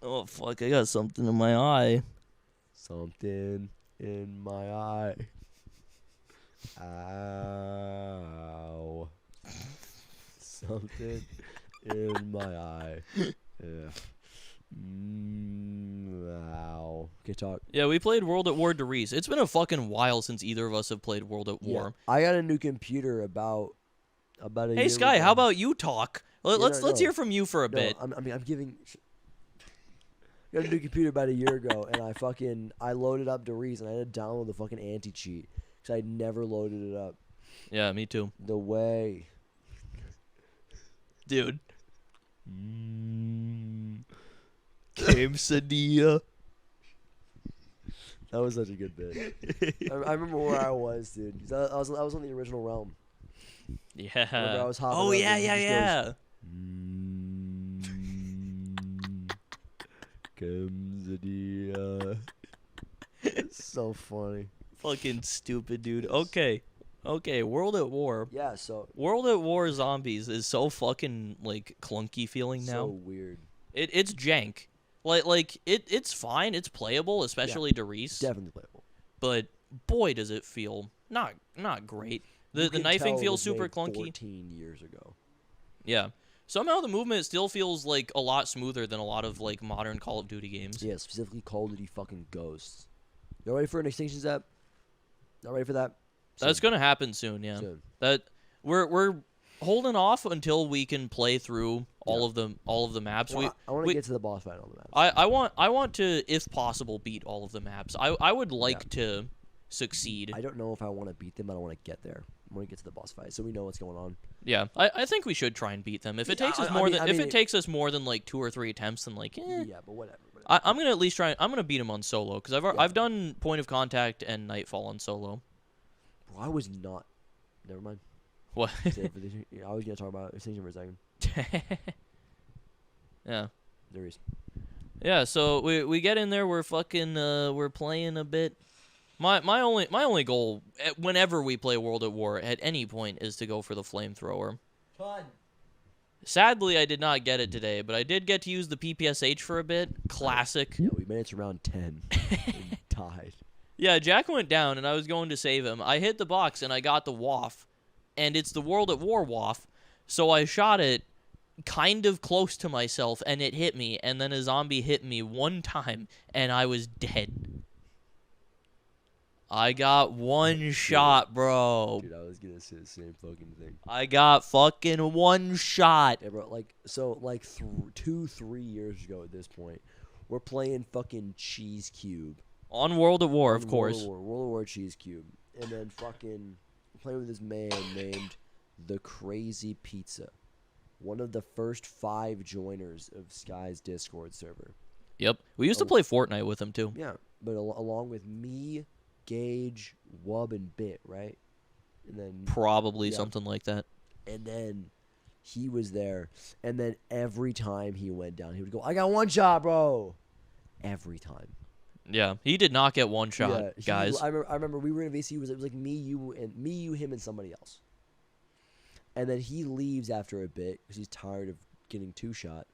Oh fuck! I got something in my eye. Something in my eye. Ow. Something in my eye. Yeah. Ow. Okay, talk. Yeah, we played World at War DeRiese. It's been a fucking while since either of us have played World at War. I got a new computer about a year Hey Sky, ago. How about you talk? Let's hear from you for a bit. I'm giving. I got a new computer about a year ago, and I loaded up DeRiese, and I had to download the fucking anti-cheat because I'd never loaded it up. Yeah, me too. The way. Dude. Quesadilla. That was such a good bit. I remember where I was, dude. 'Cause I was on the original realm. Yeah. I was hopping oh around yeah, and yeah, it yeah. Goes, Quesadilla. It's so funny. Fucking stupid, dude. Okay, World at War. Yeah, so World at War Zombies is so fucking like clunky feeling now. So weird. It's jank. It's fine. It's playable, especially DeRiese. Definitely playable. But boy, does it feel not great. The knifing feels super clunky. 14 years ago. Yeah. Somehow the movement still feels like a lot smoother than a lot of like modern Call of Duty games. Yeah, specifically Call of Duty fucking Ghosts. You ready for an Extinction Zap? Not ready for that? That's gonna happen soon, yeah. Soon. That we're holding off until we can play through all of the maps. Well, I want to get to the boss fight on the maps. I want to, if possible, beat all of the maps. I would like to succeed. I don't know if I want to beat them. I don't want to get there. I want to get to the boss fight so we know what's going on. Yeah, I think we should try and beat them. If it takes us more than like 2 or 3 attempts, then like yeah, but whatever. I'm gonna at least try. I'm gonna beat him on solo because I've done Point of Contact and Nightfall on solo. Bro, I was not. Never mind. What? I was gonna talk about extinction for a second. Yeah. There is. Yeah. So we get in there. We're fucking we're playing a bit. My only goal whenever we play World at War at any point is to go for the flamethrower. Fun. Sadly, I did not get it today, but I did get to use the PPSH for a bit. Classic. Yeah, we made it to round 10 and died. Yeah, Jack went down, and I was going to save him. I hit the box, and I got the waff, and it's the World at War waff, so I shot it kind of close to myself, and it hit me, and then a zombie hit me one time, and I was dead. I got one shot, bro. Dude, I was gonna say the same fucking thing. I got fucking one shot. Yeah, bro, like 2-3 years ago at this point, we're playing fucking Cheese Cube. On World at War, of course. World of War Cheese Cube. And then fucking playing with this man named The Crazy Pizza. One of the first 5 joiners of Sky's Discord server. Yep. We used to play Fortnite with him, too. Yeah, but along with me, Gage, Wub, and Bit, right? And then Probably something like that. And then he was there. And then every time he went down, he would go, I got one shot, bro. Every time. Yeah, he did not get one shot, guys. I remember we were in VC. It was like me, you, him, and somebody else. And then he leaves after a bit because he's tired of getting 2 shot.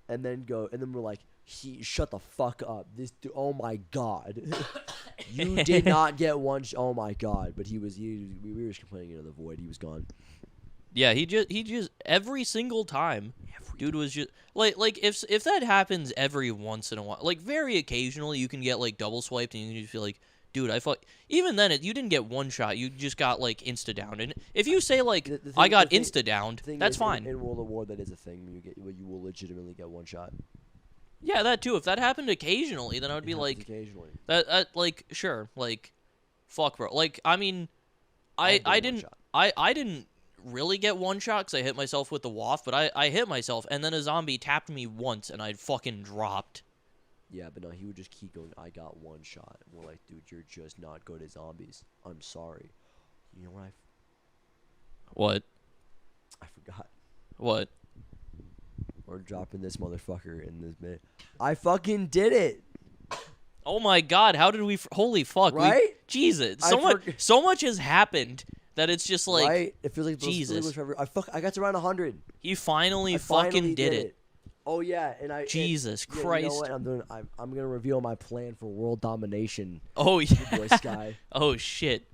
And then we're like, shut the fuck up. This dude, oh my god, you did not get one. Oh my god, but we were just complaining into the void. He was gone. Yeah, he just every single time, dude was just like if that happens every once in a while, like very occasionally, you can get like double swiped and you can just feel like, dude, even then you didn't get one shot, you just got like insta downed. And if you say like I got insta downed, that's fine. In World of War, that is a thing. You will legitimately get one shot. Yeah, that too. If that happened occasionally, then I would be like, occasionally. That like sure, like, fuck, bro. Like I mean, I didn't really get one shot because I hit myself with the waff, but I hit myself, and then a zombie tapped me once, and I fucking dropped. Yeah, but no, he would just keep going, I got one shot. And we're like, dude, you're just not good at zombies. I'm sorry. You know what? I forgot. What? We're dropping this motherfucker in this minute. I fucking did it! Oh my god, how did we... holy fuck. Right? Jesus. So much has happened that it's just like... Right? It feels like... Jesus. I got to around 100. He finally fucking did it. Oh yeah, and Jesus Christ! You know what I'm doing? I'm gonna reveal my plan for world domination. Oh yeah, boy Sky. Oh shit!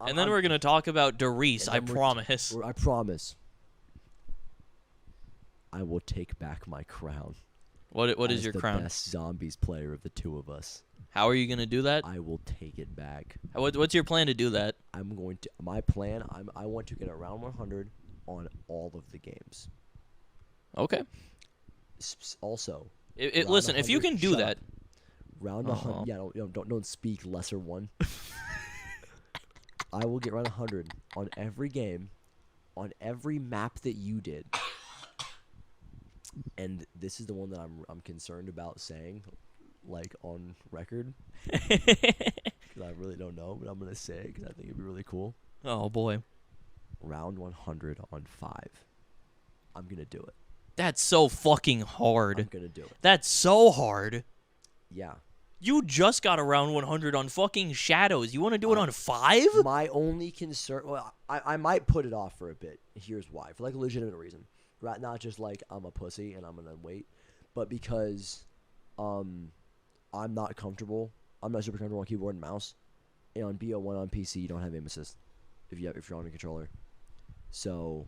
And then we're gonna talk about RIESE. I promise. I promise. I will take back my crown. What is your crown? The best zombies player of the 2 of us. How are you gonna do that? I will take it back. What's your plan to do that? My plan. I want to get around 100 on all of the games. Okay. Also, listen, if you can do that, round 100. Yeah, don't speak lesser one. I will get around 100 on every game, on every map that you did. And this is the one that I'm concerned about saying, like on record, because I really don't know, but I'm gonna say it because I think it'd be really cool. Oh boy. Round 100 on 5. I'm gonna do it. That's so fucking hard. I'm gonna do it. That's so hard. Yeah. You just got around 100 on fucking Shadows. You want to do it on 5? My only concern... Well, I might put it off for a bit. Here's why. For, like, a legitimate reason. Right? Not just, like, I'm a pussy and I'm gonna wait. But because I'm not comfortable. I'm not super comfortable on keyboard and mouse. And on BO1 on PC, you don't have aim assist if you're on a controller. So...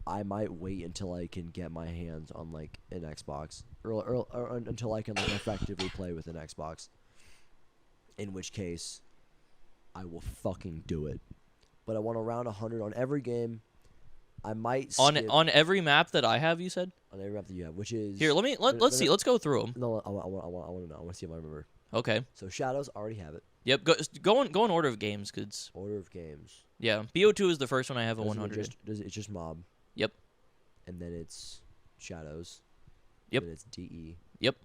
I might wait until I can get my hands on like an Xbox, or until I can like effectively play with an Xbox. In which case, I will fucking do it. But I want around 100 on every game. I might skip on every map that I have. You said on every map that you have, which is here. Let's see. Let's go through them. No, I want to know. I want to see if I remember. Okay. So Shadows, already have it. Yep. Go in order of games, cause order of games. Yeah. BO2 is the first one I have at 100. It's just mob. Yep. And then it's Shadows. Yep. And then it's DE. Yep.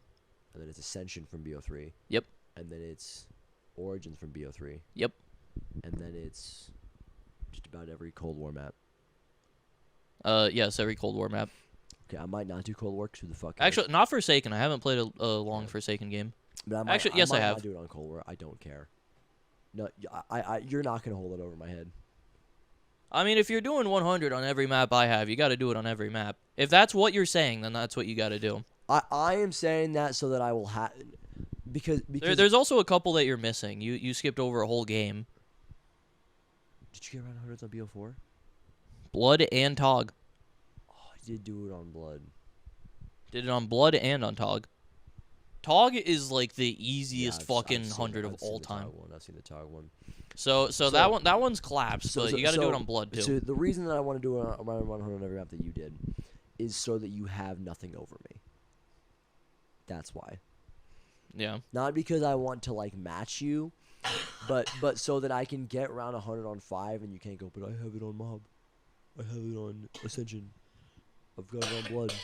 And then it's Ascension from BO3. Yep. And then it's Origins from BO3. Yep. And then it's just about every Cold War map. Yes, every Cold War map. Okay, I might not do Cold War. 'Cause who the fuck cares? Actually, not Forsaken. I haven't played a long Forsaken game. But I might, Actually, yes, I might have. not do it on Cold War. I don't care. No, you're not gonna hold it over my head. I mean, if you're doing 100 on every map I have, you got to do it on every map. If that's what you're saying, then that's what you got to do. I am saying that so that I will have because there's also a couple that you're missing. You skipped over a whole game. Did you get around hundreds on BO4? Blood and Tog. Oh, I did do it on Blood. Did it on Blood and on Tog. Tog is like the easiest fucking 100 of all time. I've seen the Tog one. So that one's collapsed, but you got to do it on Blood too. So the reason that I want to do it on 100 on every map that you did is so that you have nothing over me. That's why. Yeah. Not because I want to like match you, but so that I can get around 100 on 5 and you can't go, but I have it on Mob. I have it on Ascension. I've got it on Blood.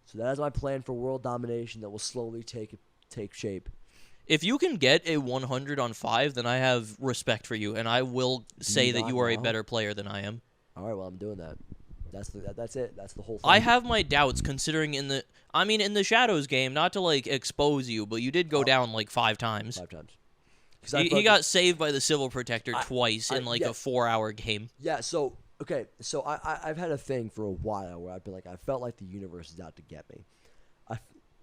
So that is my plan for world domination that will slowly take shape. If you can get a 100 on 5, then I have respect for you, and I will say that you are a better player than I am. All right, well, I'm doing that. That's it. That's the whole thing. I have my doubts considering in the Shadows game, not to like expose you, but you did go down like 5 times. 5 times. He got saved by the Civil Protector twice in like a 4-hour game. Yeah, so okay, so I've had a thing for a while where I've been like, I felt like the universe is out to get me.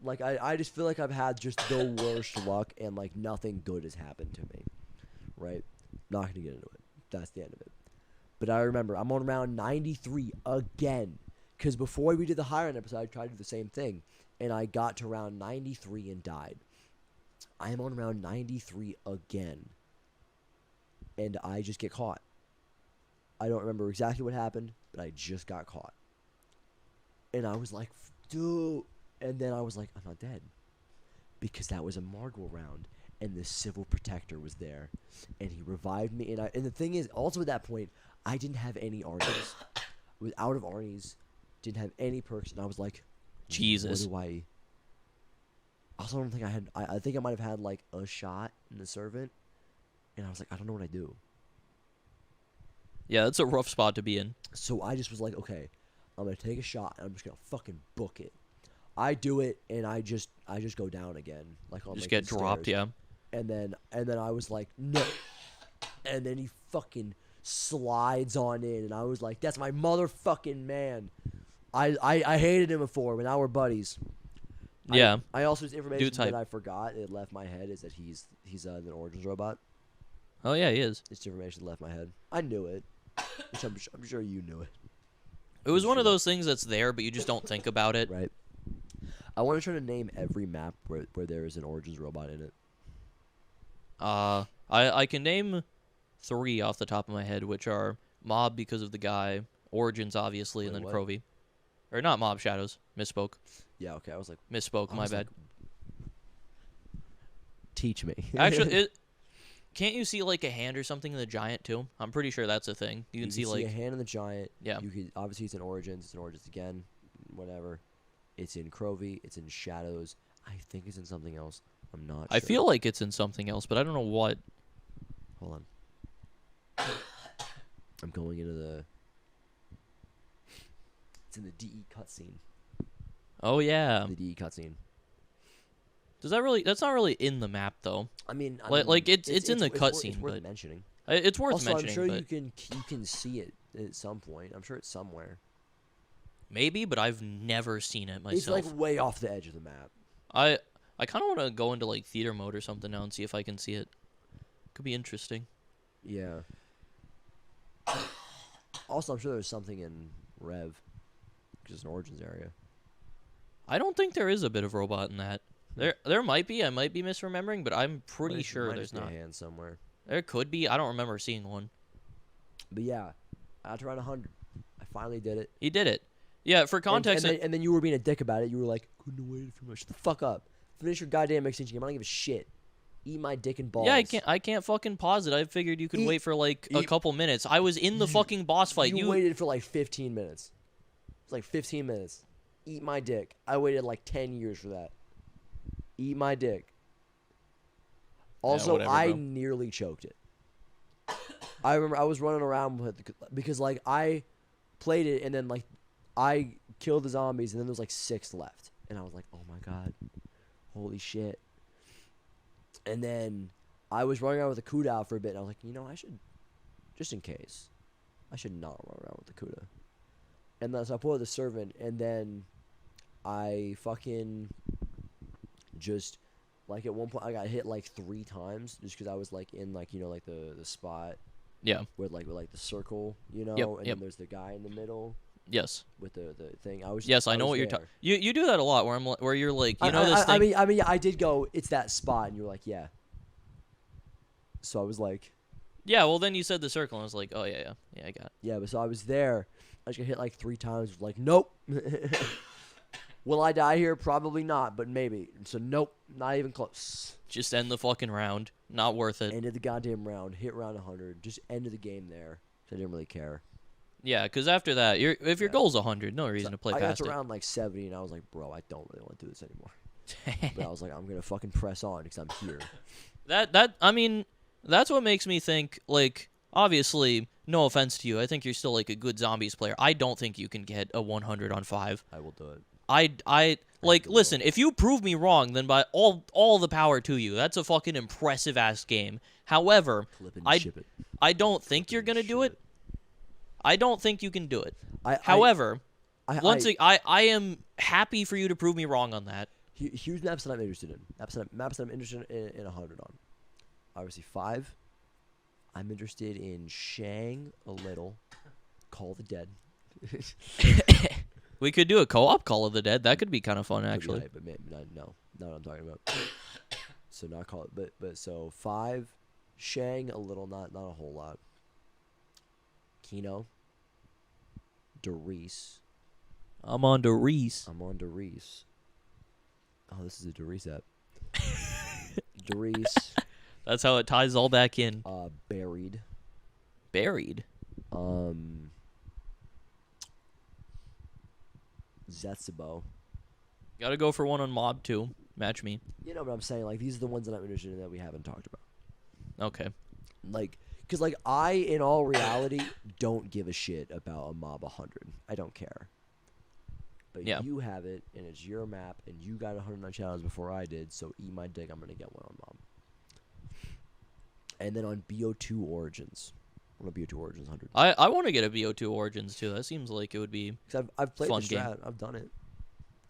I just feel like I've had just the worst luck and like nothing good has happened to me. Right? Not gonna get into it. That's the end of it. But I remember I'm on round 93 again. Because before we did the higher end episode, I tried to do the same thing. And I got to round 93 and died. I am on round 93 again. And I just get caught. I don't remember exactly what happened, but I just got caught. And I was like, dude. And then I was like, I'm not dead. Because that was a Margwell round. And the Civil Protector was there. And he revived me. And the thing is, also at that point, I didn't have any Arnie's. I was out of Arnie's. Didn't have any perks. And I was like, Jesus. What do I... Also, I don't think I had... I think I might have had, like, a shot in the Servant. And I was like, I don't know what I do. Yeah, that's a rough spot to be in. So I just was like, okay, I'm going to take a shot. And I'm just going to fucking book it. I do it, and I just go down again. Like on just like, get dropped, stairs. yeah. And then I was like, no. And then he fucking slides on in, and I was like, that's my motherfucking man. I hated him before, but now we're buddies. Yeah. I also, information that I forgot, it left my head, is that he's an Origins robot. Oh, yeah, he is. It's information that left my head. I knew it. Which I'm sure you knew it. It was one of those things that's there, but you just don't think about it. Right. I want to try to name every map where there is an Origins robot in it. I can name 3 off the top of my head, which are Mob because of the guy, Origins obviously, and then what? Crovey. Or not Mob, Shadows. Misspoke. Yeah, okay. I was like, Misspoke. My bad. Teach me. Actually, can't you see like a hand or something in the Giant too? I'm pretty sure that's a thing. You can see like a hand in the Giant. Yeah. You could obviously it's in Origins. It's in Origins again. Whatever. It's in Crovey. It's in Shadows. I think it's in something else. I'm not sure. I feel like it's in something else, but I don't know what. Hold on. I'm going into the... It's in the DE cutscene. Oh, yeah. The DE cutscene. Does that really... That's not really in the map, though. I mean it's in the cutscene, it's worth but... mentioning. It's worth also, mentioning, I'm sure but you can see it at some point. I'm sure it's somewhere. Maybe, but I've never seen it myself. It's like way off the edge of the map. I kind of want to go into like theater mode or something now and see if I can see it. Could be interesting. Yeah. Also, I'm sure there's something in Rev, which is an Origins area. I don't think there is a bit of robot in that. There might be. I might be misremembering, but I'm pretty sure there's not. A hand somewhere. There could be. I don't remember seeing one. But yeah, I had to run 100. I finally did it. He did it. Yeah, for context. And then you were being a dick about it. You were like, couldn't have waited for much. Shut the fuck up. Finish your goddamn extension game. I don't give a shit. Eat my dick and balls. Yeah, I can't fucking pause it. I figured you could wait for like a couple minutes. I was in the fucking boss fight. You waited for like 15 minutes. It's like 15 minutes. Eat my dick. I waited like 10 years for that. Eat my dick. Also, whatever, I bro. nearly choked it. I remember I was running around with because like I played it and then like I killed the zombies and then there was like 6 left and I was like, oh my god, holy shit. And then I was running around with a Kuda for a bit and I was like, you know, I should, just in case, I should not run around with the Kuda. And then so I pulled out the servant and then I fucking just like at one point I got hit like 3 times just because I was like in like, you know, like the spot. Yeah. With like the circle, you know, Yep, and yep. then there's the guy in the middle. Yes. With the thing. I know what you're talking. You do that a lot where you're like, you know this I thing. mean, I did go. It's that spot, and you were like, yeah. So I was like, yeah. Well, then you said the circle, and I was like, oh yeah, I got it. Yeah, but so I was there. I just got hit like 3 times. Like, nope. Will I die here? Probably not, but maybe. So nope, not even close. Just end the fucking round. Not worth it. Ended the goddamn round. Hit round 100. Just ended the game there. So I didn't really care. Yeah, because after that, if your goal's 100, no reason to play past it. I got to around like 70, and I was like, bro, I don't really want to do this anymore. But I was like, I'm gonna fucking press on because I'm here. I mean, that's what makes me think. Like, obviously, no offense to you, I think you're still like a good zombies player. I don't think you can get a 100 on 5. I will do it. I like listen. If you prove me wrong, then by all the power to you. That's a fucking impressive ass game. However, I don't think you're gonna do it. I don't think you can do it. However, I am happy for you to prove me wrong on that. Huge maps that I'm interested in. Maps that I'm interested in 100 on. Obviously 5. I'm interested in Shang a little. Call of the Dead. We could do a co-op Call of the Dead. That could be kind of fun, actually. Right, but no, not what I'm talking about. So not call it, but so 5, Shang a little, not a whole lot. Kino, DeRiese. I'm on DeRiese. Oh, this is a DeRiese app. DeRiese. That's how it ties all back in. Buried. Zetsubo. Gotta go for one on Mob 2. Match me. You know what I'm saying? Like, these are the ones that I'm interested in that we haven't talked about. Okay. Like, because, like, I, in all reality, don't give a shit about a Mob 100. I don't care. But you have it, and it's your map, and you got 109 challenges before I did, so eat my dick, I'm going to get one on Mob. And then on BO2 Origins. I want a BO2 Origins 100. I want to get a BO2 Origins, too. That seems like it would be because I've played fun the strat. Game. I've done it.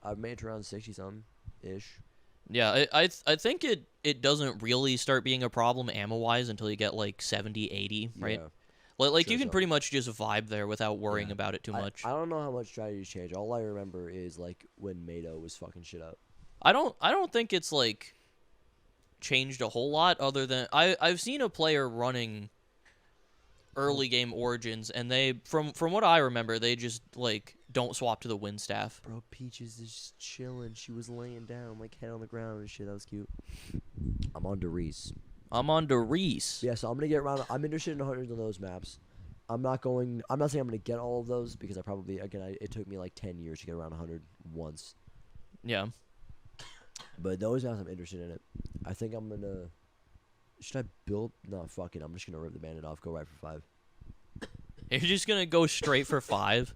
I've made it to around 60-some-ish. Yeah, I think it doesn't really start being a problem ammo-wise until you get, like, 70, 80, right? Yeah. Like, you can pretty much just vibe there without worrying about it too much. I don't know how much strategies change. All I remember is, like, when Mato was fucking shit up. I don't think it's, like, changed a whole lot other than... I've seen a player running early game Origins, and they, from what I remember, they just, like, don't swap to the wind staff. Bro, Peaches is just chilling. She was laying down, like, head on the ground and shit. That was cute. I'm on DeRiese. Yeah, so I'm gonna get around. I'm interested in 100 of those maps. I'm not saying I'm gonna get all of those because it took me like 10 years to get around 100 once. Yeah. But those maps, I'm interested in it. I think I'm gonna. Should I build? No, fuck it. I'm just gonna rip the bandit off. Go right for 5. You're just gonna go straight for 5.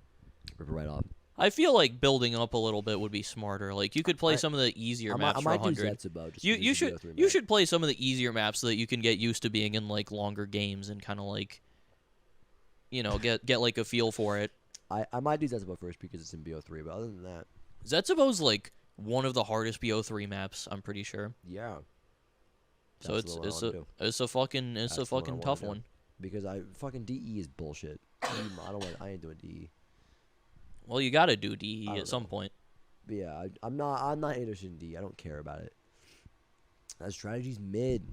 Rip it right off. I feel like building up a little bit would be smarter. Like you could play some of the easier maps for 100. You should play some of the easier maps so that you can get used to being in like longer games and kind of like, you know, get like a feel for it. I might do Zetsubo first because it's in BO3, but other than that, Zetsubo's like one of the hardest BO3 maps. I'm pretty sure. Yeah. So it's a fucking tough one. Because fucking DE is bullshit. I ain't doing DE. Well, you gotta do DE at some point. But yeah, I'm not interested in DE. I don't care about it. That strategy's mid.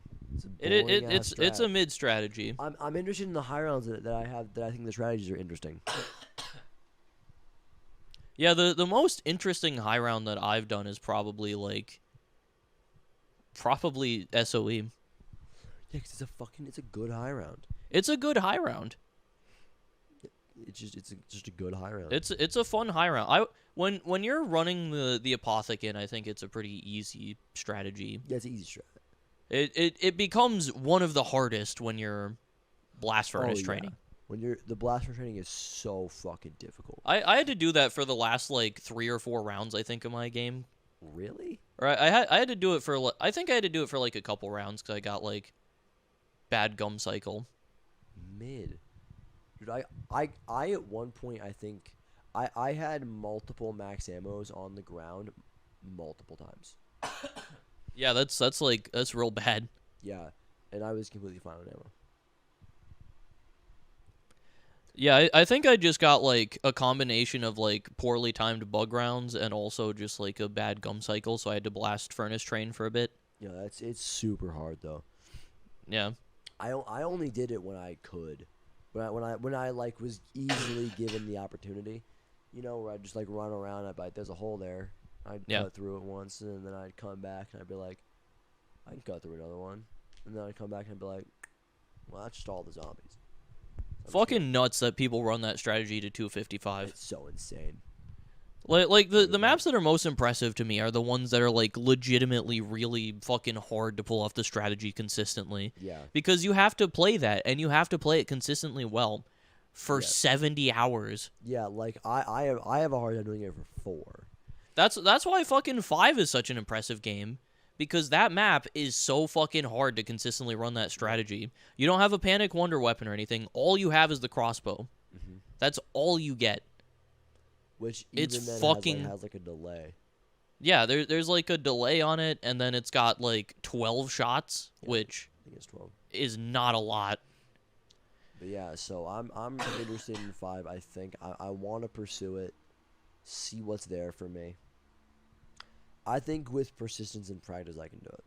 It's a mid strategy. I'm interested in the high rounds that I think the strategies are interesting. Yeah, the most interesting high round that I've done is probably SOE. Yeah, because it's a good high round. It's a good high round. It's just a good high round. It's a fun high round. When you're running the Apothecin, I think it's a pretty easy strategy. Yeah, it's an easy strat. It becomes one of the hardest when you're blast furnace yeah. training. When the blast furnace training is so fucking difficult. I had to do that for the last like 3 or 4 rounds, I think, of my game. Really? Or I had to do it for I think I had to do it for like a couple rounds because I got like bad gum cycle. Mid. Dude, I at one point I think I had multiple max ammos on the ground multiple times. Yeah, that's real bad. Yeah, and I was completely fine on ammo. Yeah, I think I just got like a combination of like poorly timed bug rounds and also just like a bad gum cycle, so I had to blast furnace train for a bit. Yeah, it's super hard though. Yeah. I only did it when I could, when I like was easily given the opportunity, you know, where I'd just like run around. I'd be like, there's a hole there. I'd cut through it once, and then I'd come back and I'd be like, I can cut through another one, and then I'd come back and I'd be like, well, that's just all the zombies. Fucking nuts that people run that strategy to 255. It's so insane. Like the maps that are most impressive to me are the ones that are like legitimately really fucking hard to pull off the strategy consistently. Yeah. Because you have to play that, and you have to play it consistently well for 70 hours. Yeah, like I have a hard time doing it for 4. That's why fucking 5 is such an impressive game. Because that map is so fucking hard to consistently run that strategy. You don't have a panic wonder weapon or anything. All you have is the crossbow. Mm-hmm. That's all you get. Which even it's then fucking has like a delay. Yeah, there's like a delay on it, and then it's got like 12 shots, which I think it's 12. is not a lot. But yeah, so I'm interested in 5. I think I want to pursue it, see what's there for me. I think with persistence and practice, I can do it.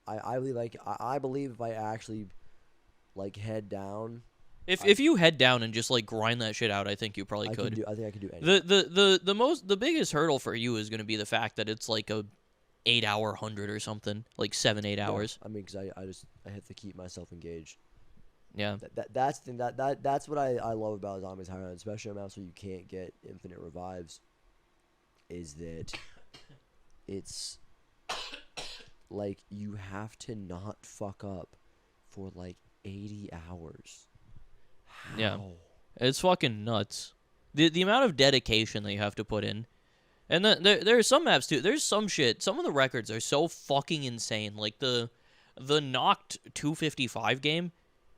I believe if I actually like head down. If you head down and just like grind that shit out, I think you probably could. I think I could do anything. The biggest hurdle for you is going to be the fact that it's like a 8-hour 100 or something, like 7-8 hours. I mean, because I have to keep myself engaged. Yeah. That's the thing that's what I love about Zombies Highland, especially on maps where you can't get infinite revives. Is that it's like you have to not fuck up for like 80 hours. How? Yeah. It's fucking nuts. The amount of dedication that you have to put in. And then there are some maps too. There's some shit. Some of the records are so fucking insane. Like the knocked 255 game.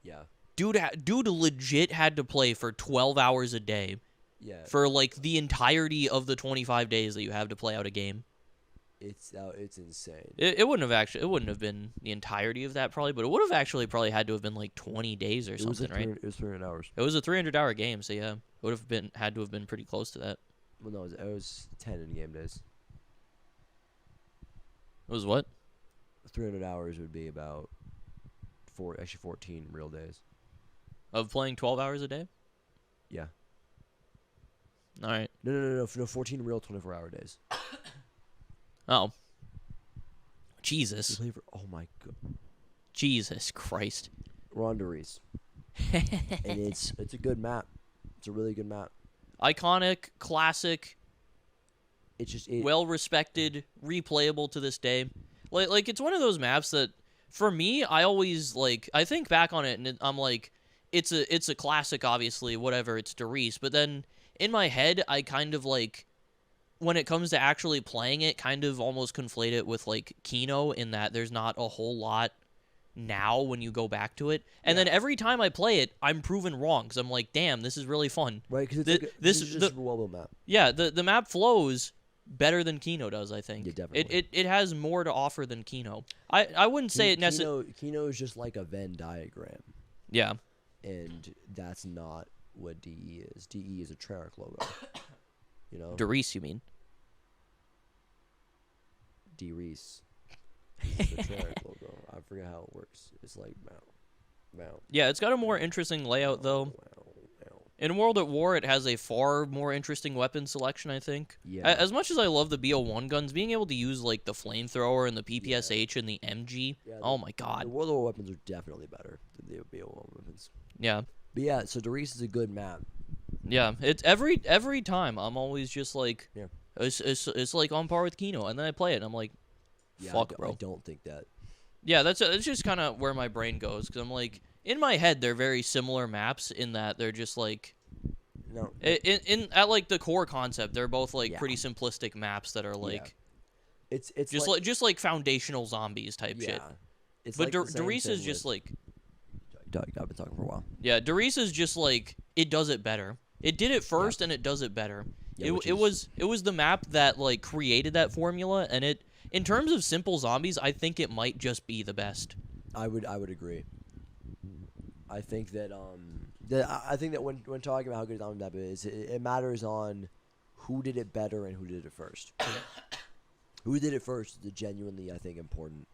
Yeah. Dude legit had to play for 12 hours a day. Yeah. For like the entirety of the 25 days that you have to play out a game. It's insane. It wouldn't have been the entirety of that probably, but it would have actually probably had to have been like 20 days or something, right? It was 300 hours. It was a 300-hour game, so yeah, it would have had to have been pretty close to that. Well, no, it was 10 in game days. It was what? 300 hours would be about 14 real days. Of playing 12 hours a day? Yeah. All right. No, 14 real 24-hour days. Oh. Jesus. You play for, oh my god. Jesus Christ. We're on to RIESE. And it's a good map. It's a really good map. Iconic, classic. It's just well respected, replayable to this day. Like it's one of those maps that for me I always like I think back on it and I'm like it's a classic obviously, whatever, it's RIESE, but then in my head I kind of like when it comes to actually playing it, kind of almost conflate it with like Kino in that there's not a whole lot now when you go back to it. And then every time I play it, I'm proven wrong because I'm like, damn, this is really fun. Right, because this is just a well-built map. Yeah, the map flows better than Kino does, I think. Yeah, definitely. It has more to offer than Kino. I wouldn't say it necessarily. Kino is just like a Venn diagram. Yeah. And that's not what DE is. DE is a Treyarch logo. You know? RIESE, you mean? RIESE. It's the Treyarch logo. I forget how it works. It's like mount. Yeah, it's got a more interesting layout though. In World at War, it has a far more interesting weapon selection, I think. Yeah. As much as I love the BO1 guns, being able to use like the flamethrower and the PPSH and the MG, oh my god. The World at War weapons are definitely better than the BO1 weapons. Yeah. But yeah, so RIESE is a good map. Yeah, it's every time I'm always just like, yeah, it's like on par with Kino, and then I play it and I'm like, fuck, bro. I don't think that. Yeah, that's just kind of where my brain goes because I'm like, in my head, they're very similar maps in that they're just like, No. at like the core concept, they're both like Yeah. pretty simplistic maps that are like, It's just like foundational zombies type shit. It's But like the same Doris is thing just with- like, I've been talking for a while. yeah, Doris is just like, it does it better. It did it first, and it does it better. Yeah, it was the map that like created that formula, and it, in terms of simple zombies, I think it might just be the best. I would agree. I think that when talking about how good zombie map is, it matters on who did it better and who did it first. Who did it first is a genuinely, I think, important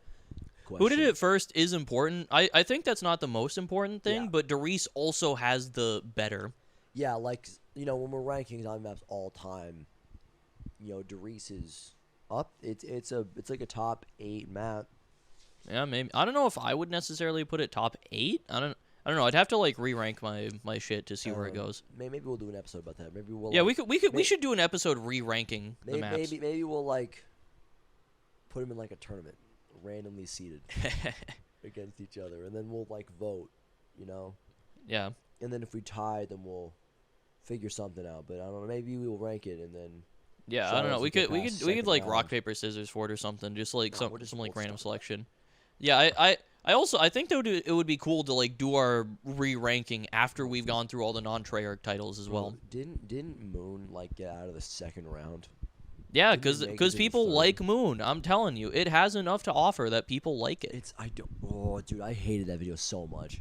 question. Who did it first is important. I think that's not the most important thing, Yeah. but Doris also has the better. Yeah, like, when we're ranking zombie maps all time, Doris is up. It's like a top 8 map. Yeah, maybe. I don't know if I would necessarily put it top 8. I don't know. I'd have to like re-rank my shit to see where it goes. Maybe we'll do an episode about that. Maybe we'll. Yeah, like, we should do an episode re-ranking the maps. Maybe we'll like put them in like a tournament, randomly seated against each other, and then we'll like vote. Yeah. And then if we tie, then we'll figure something out. But I don't know. Maybe we'll rank it and then. Yeah, I don't know. Shadows We will get could past like second rock round. paper scissors for it or something. Just like No, we'll just some like roll random stuff. selection. Yeah, I also think though it would be cool to like do our re-ranking after we've gone through all the non-Treyarch titles as well. Didn't Moon like get out of the second round? Yeah, Didn't they make it because to the people third? like Moon. I'm telling you, it has enough to offer that people like it. Oh, dude, I hated that video so much.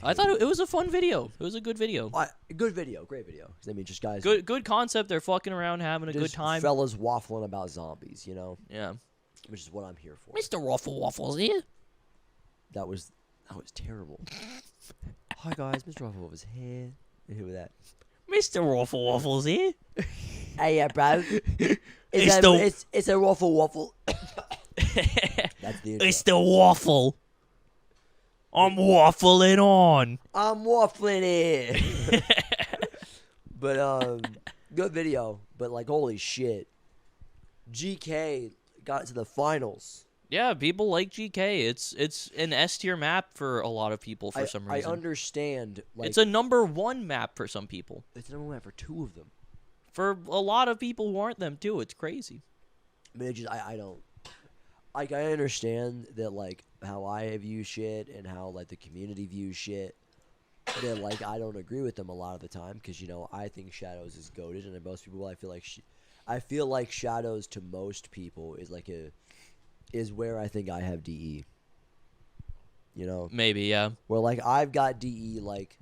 I thought it was a fun video. It was a good video. Good video, great video. 'Cause, I mean, just guys. Good concept. They're fucking around, having a good just time. Fellas waffling about zombies, Yeah. which is what I'm here for. Mr. Ruffle Waffles here. That was terrible. Hi guys, Mr. Ruffle was here. And who was that? Mr. Ruffle Waffles here. Hey, yeah, bro. It's a Ruffle Waffle. That's the intro. It's the waffle. I'm waffling on. I'm waffling here. But good video. But like, holy shit, GK got to the finals. Yeah, people like GK. It's an S tier map for a lot of people for some reason. I understand. Like, It's a number 1 map for some people. it's a number 1 for 2 of them. For a lot of people who aren't them too. It's crazy. I mean, I don't. Like, I understand that, like, how I view shit and how, like, the community views shit. That, like, I don't agree with them a lot of the time because, I think Shadows is goated, and most people, I feel like Shadows to most people is where I think I have DE. Maybe, yeah. Where, like, I've got DE, like,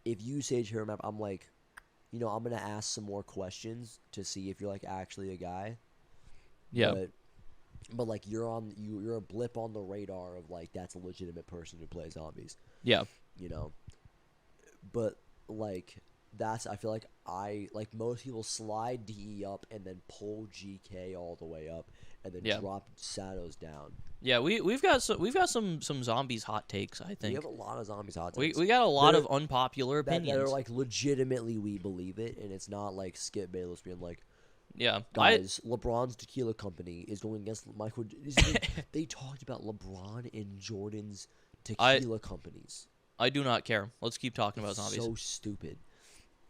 if you say Hero Map, I'm like, I'm going to ask some more questions to see if you're, like, actually a guy. Yeah. But like, you're a blip on the radar of, like, that's a legitimate person who plays zombies. Yeah. But, like, I feel like most people slide DE up and then pull GK all the way up and then drop Shadows down. Yeah, we've got some zombies hot takes, I We think. have a lot of zombies hot takes. We got a lot of unpopular that opinions. are, like, legitimately we believe it, and it's not like Skip Bayless being like, yeah. guys, LeBron's tequila company is going against Michael. They talked about LeBron and Jordan's tequila companies. I do not care. Let's keep talking about zombies. So stupid.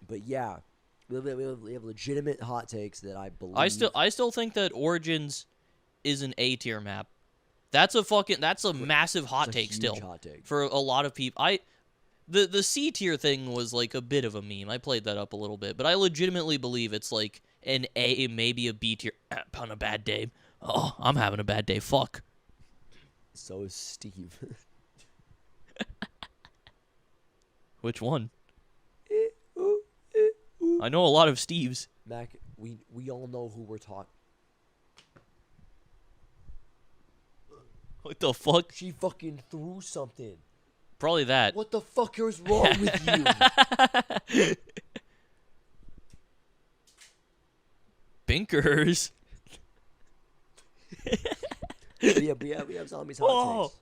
But yeah, we have legitimate hot takes that I believe. I still think that Origins is an A tier map. That's a massive hot take huge still hot take. for a lot of people. The C tier thing was like a bit of a meme. I played that up a little bit, but I legitimately believe it's like an A, maybe a B tier on a bad day. Oh, I'm having a bad day. Fuck. So is Steve. Which one? I know a lot of Steves. Mac, we all know who we're talking. What the fuck? She fucking threw something. Probably that. What the fuck is wrong with you? Binkers. Yeah, we have zombies hot Whoa. takes.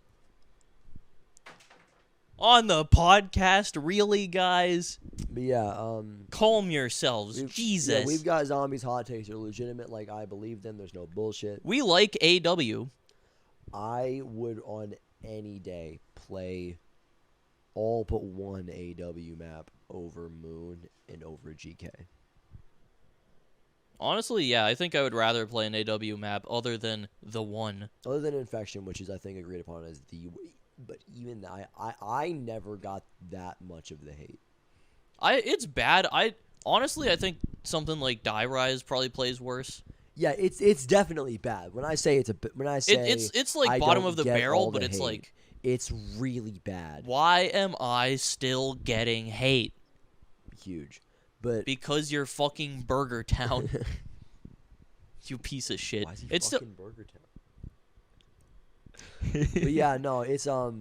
On the podcast, really, guys? But yeah, Calm yourselves. Jesus. Yeah, we've got zombies hot takes. They're legitimate. Like, I believe them. There's no bullshit. We like AW. I would on any day play all but one AW map over Moon and over GK. Honestly, yeah, I think I would rather play an AW map other than the one. Other than Infection, which is I think agreed upon as the, but even I never got that much of the hate. It's bad. I think something like RIESE probably plays worse. Yeah, it's definitely bad. When I say it's like bottom of the barrel, but it's like it's really bad. Why am I still getting hate? Huge. But because you're fucking Burger Town. You piece of shit. Why is he it's fucking Burger Town? But yeah, no, it's a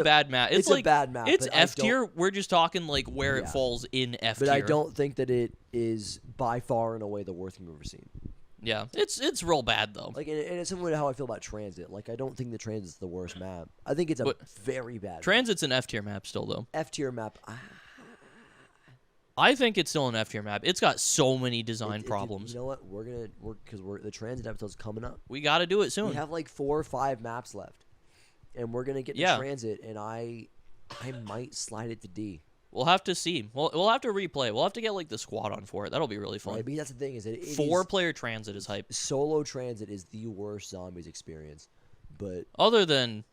bad map. It's like a bad map. It's F tier. We're just talking like where it falls in F tier. But I don't think that it is by far and away the worst thing we've ever seen. Yeah, it's real bad though. Like, and it's similar to how I feel about Transit. Like, I don't think the Transit's the worst map. I think it's a very bad. Transit's an F tier map still though. F tier map. I think it's still an F tier map. It's got so many design problems. You know what? Because the Transit episode's coming up. We got to do it soon. We have like 4 or 5 maps left, and we're gonna get to Transit, and I might slide it to D. We'll have to see. We'll have to replay. We'll have to get like the squad on for it. That'll be really fun. Right, but that's the thing is that 4-player Transit is hype. Solo Transit is the worst zombies experience, but other than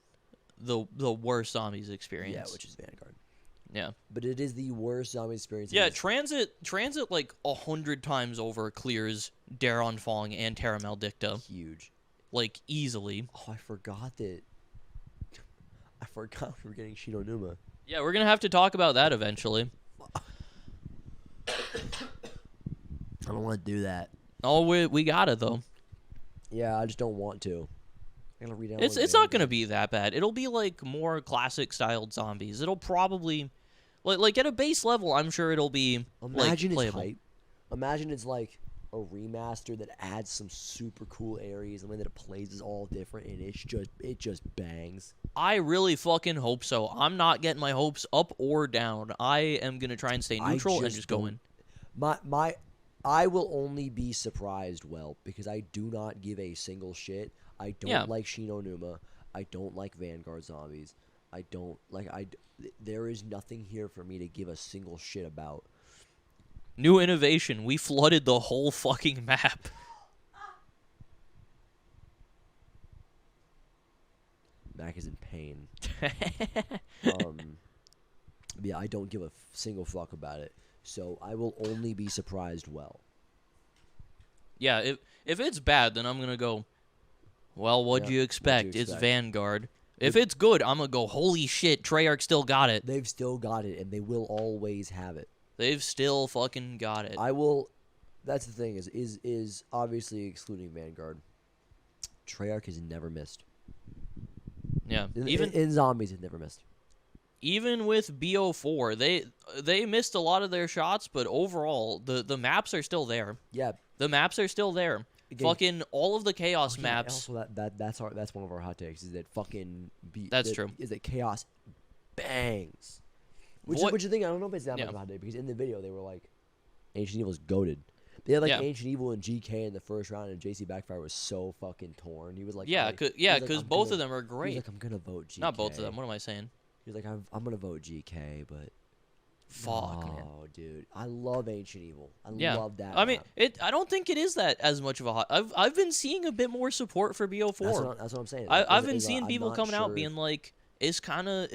the worst zombies experience. Yeah, which is Vanguard. Yeah, but it is the worst zombie experience. Yeah, Transit like 100 times over clears Daron Fong and Terra Maldicta. Huge, like easily. Oh, I forgot we were getting Shino Numa. Yeah, we're gonna have to talk about that eventually. I don't want to do that. Oh, we gotta though. Yeah, I just don't want to. I'm gonna read it's not gonna be that bad. It'll be like more classic styled zombies. It'll probably. Like at a base level, I'm sure it'll be Imagine playable. It's hype. Imagine it's like a remaster that adds some super cool areas, and the way that it plays is all different, and it just bangs. I really fucking hope so. I'm not getting my hopes up or down. I am gonna try and stay neutral and just go in. I will only be surprised, because I do not give a single shit. I don't like Shino Numa. I don't like Vanguard zombies. I don't like there is nothing here for me to give a single shit about. New innovation. We flooded the whole fucking map. Mac is in pain. Yeah, I don't give a single fuck about it. So I will only be surprised Yeah, if it's bad, then I'm going to go, well, what'd you expect? It's Vanguard. If it's good, I'm going to go, holy shit, Treyarch still got it. They've still got it, and they will always have it. They've still fucking got it. That's the thing, is obviously excluding Vanguard. Treyarch has never missed. Yeah. In zombies, it's never missed. Even with BO4, they missed a lot of their shots, but overall, the maps are still there. Yeah. The maps are still there. Again, fucking all of the Chaos maps. Also, that's one of our hot takes, is that fucking... That's true. Is that Chaos bangs. Which is the thing, I don't know if it's that much of a hot take, because in the video, they were like, Ancient Evil's goated. They had Ancient Evil and GK in the first round, and JC Backfire was so fucking torn. He was like... because both of them are great. He was like, I'm going to vote GK. Not both of them. What am I saying? He was like, I'm going to vote GK, but... Fuck. Oh, dude. I love Ancient Evil. I love that. I mean, I don't think it is that as much of a hot... I've been seeing a bit more support for BO4. That's what I'm saying. I've been seeing people coming out being like, it's kind of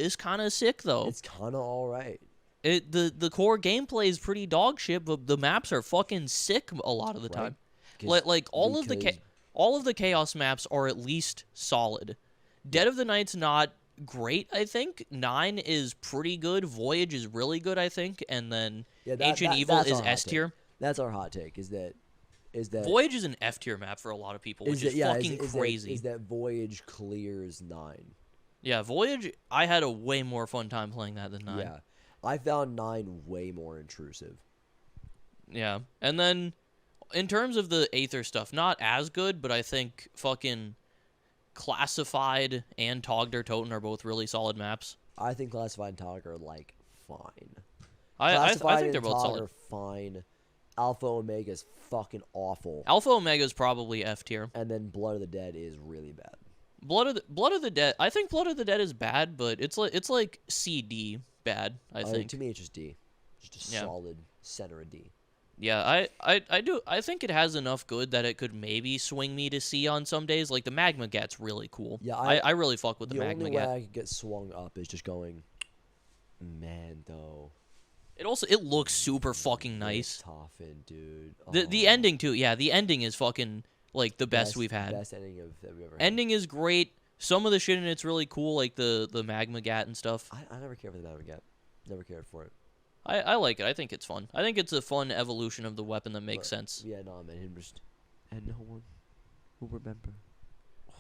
sick, though. It's kind of all right. The core gameplay is pretty dog shit, but the maps are fucking sick a lot of the time. Like all of the Chaos maps are at least solid. Dead of the Night's not great, I think. 9 is pretty good. Voyage is really good, I think. And then Ancient Evil is S tier. That's our hot take. Is that Voyage is an F tier map for a lot of people, which is fucking crazy. Is that Voyage clears 9? Yeah, Voyage. I had a way more fun time playing that than 9. Yeah, I found 9 way more intrusive. Yeah, and then in terms of the Aether stuff, not as good, but I think fucking Classified and Tog der Toten are both really solid maps. I think Classified and Tog are like fine. I think they're both solid. Are fine. Alpha Omega is fucking awful. Alpha Omega is probably F tier. And then Blood of the Dead is really bad. Blood of the Dead. I think Blood of the Dead is bad, but it's like CD bad, I think. To me, it's just D. Just a solid center of D. Yeah, I think it has enough good that it could maybe swing me to C on some days. Like, the Magma Gat's really cool. Yeah, I really fuck with the Magma Gat. The only way I could get swung up is just going, man, though. It looks super fucking nice. Toughen, dude. The ending, too. Yeah, the ending is fucking, like, the best we've had. Best ending that we've ever had. Ending is great. Some of the shit in it's really cool, like the Magma Gat and stuff. I never cared for the Magma Gat. Never cared for it. I like it. I think it's fun. I think it's a fun evolution of the weapon that makes sense. Yeah, no, man. Him just... And no one will remember.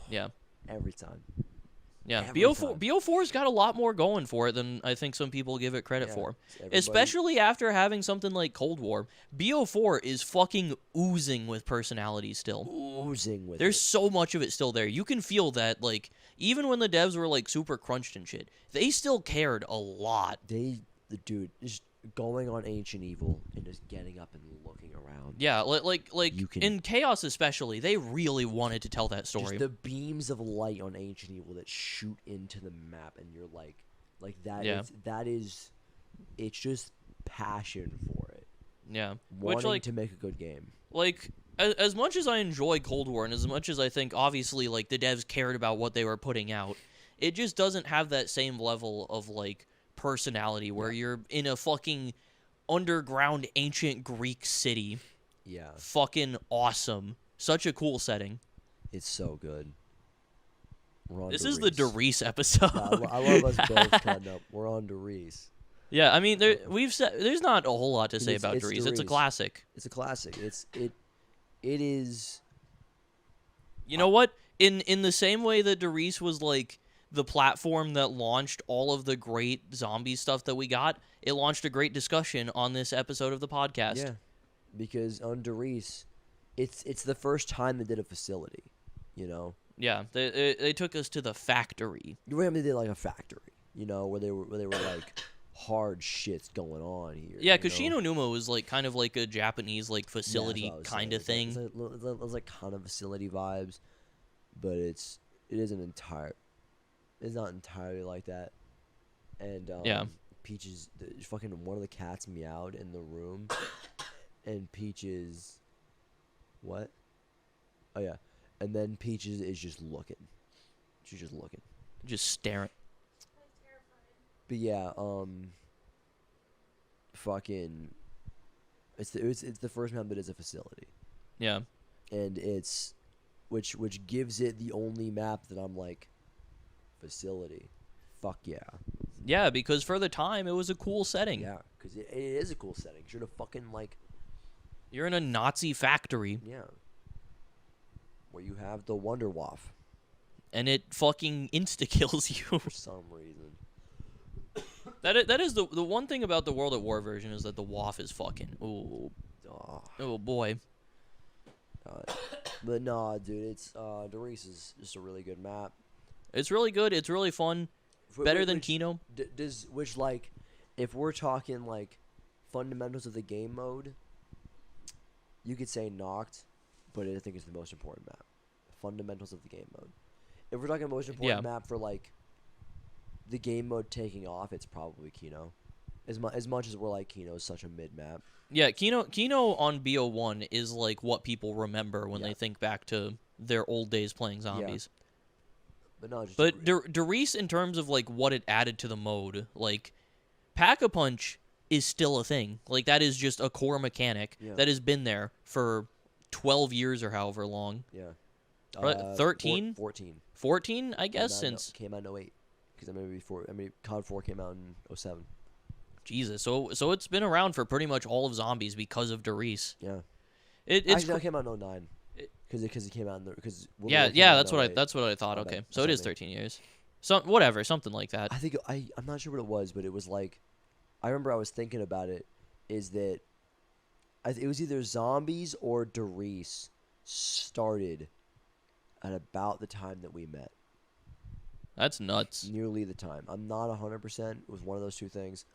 Yeah. Every time. Yeah, BO4's got a lot more going for it than I think some people give it credit for. Especially after having something like Cold War. BO4 is fucking oozing with personality still. There's so much of it still there. You can feel that, like, even when the devs were, like, super crunched and shit, they still cared a lot. Dude, just going on Ancient Evil and just getting up and looking around. Yeah, like in Chaos especially, they really wanted to tell that story. Just the beams of light on Ancient Evil that shoot into the map, and you're like that is, it's just passion for it. Yeah, wanting to make a good game. Like, as much as I enjoy Cold War, and as much as I think obviously like the devs cared about what they were putting out, it just doesn't have that same level of like personality where you're in a fucking underground ancient Greek city. Yeah. Fucking awesome. Such a cool setting. It's so good. This is the DeRiese episode. Yeah, I love us both cutting up. We're on DeRiese. Yeah, I mean, there's not a whole lot to say about DeRiese. It's a classic. It's a classic. It is. You know what? In the same way that DeRiese was like the platform that launched all of the great zombie stuff that we got, it launched a great discussion on this episode of the podcast. Yeah, because on DeRiese, it's the first time they did a facility, you know? Yeah, they took us to the factory. They did like a factory, you know, where they were like hard shit's going on here. Yeah, because Shinonuma was like kind of like a Japanese like facility kind of thing. It was like kind of facility vibes, but it isn't entire. It's not entirely like that. And Peaches, fucking one of the cats meowed in the room, and Peaches, what? Oh yeah, and then Peaches is just looking. She's just looking, just staring. But yeah, fucking, it's the first map that is a facility. Yeah, and it's which gives it the only map that I'm like, facility, fuck yeah. Yeah, because for the time it was a cool setting. Yeah, because it is a cool setting. You're in a fucking like, you're in a Nazi factory. Yeah, where you have the Wonder Waff, and it fucking insta kills you for some reason. That is the one thing about the World at War version is that the Waff is fucking oh boy. But nah, dude, it's DeRiese is just a really good map. It's really good. It's really fun. Better than Kino. Like, if we're talking like fundamentals of the game mode, you could say Noct, but I think it's the most important map. Fundamentals of the game mode. If we're talking most important map for like the game mode taking off, it's probably Kino. As much as we're like, Kino is such a mid map. Yeah, Kino on BO1 is like what people remember when they think back to their old days playing zombies. Yeah. But DeRiese, in terms of like what it added to the mode, like Pack-a-Punch is still a thing. Like, that is just a core mechanic that has been there for 12 years or however long. Yeah. 13? 14. 14, I guess, came out in 08. Because COD 4 came out in 07. Jesus, so it's been around for pretty much all of zombies because of DeRiese. Yeah. It came out in 09. Because it came out in that's what I thought. Okay, so it is 13 years. Something like that. I think I'm not sure what it was, but it was like, I remember I was thinking about it. Is that it was either zombies or DeRiese started at about the time that we met. That's nuts. Nearly the time. I'm not 100%. It was one of those two things.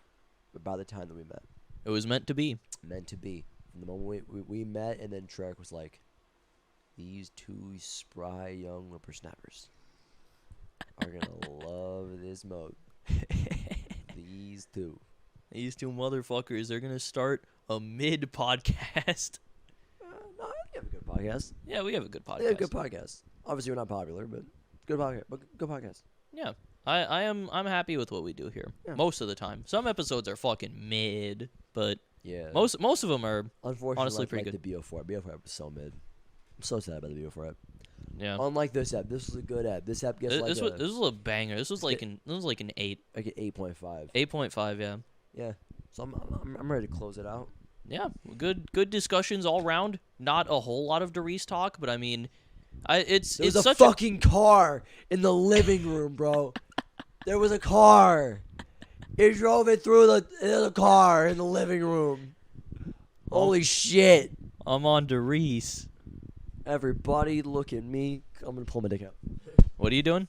About the time that we met. It was meant to be. Meant to be. From the moment we met, and then Trek was like, these two spry young whippersnappers are going to love this mode. These two. These two motherfuckers, they're going to start a mid podcast. No, we have a good podcast. Yeah, we have a good podcast. We have a good podcast. Obviously, we're not popular, but good podcast. Good podcast. Yeah. I'm happy with what we do here. Yeah. Most of the time. Some episodes are fucking mid, but most of them are honestly pretty good. The BO4. BO4 was so mid. I'm so sad about the BO4 app. Yeah. Unlike this app, this was a good app. This app gets this was a banger. This was like an 8. Like an 8.5. 8.5, yeah. Yeah. So I'm ready to close it out. Yeah. Good discussions all round. Not a whole lot of RIESE talk, but I mean, it's a such fucking car in the living room, bro. There was a car. He drove it through the car in the living room. Holy shit. I'm on to RIESE. Everybody look at me. I'm going to pull my dick out. What are you doing?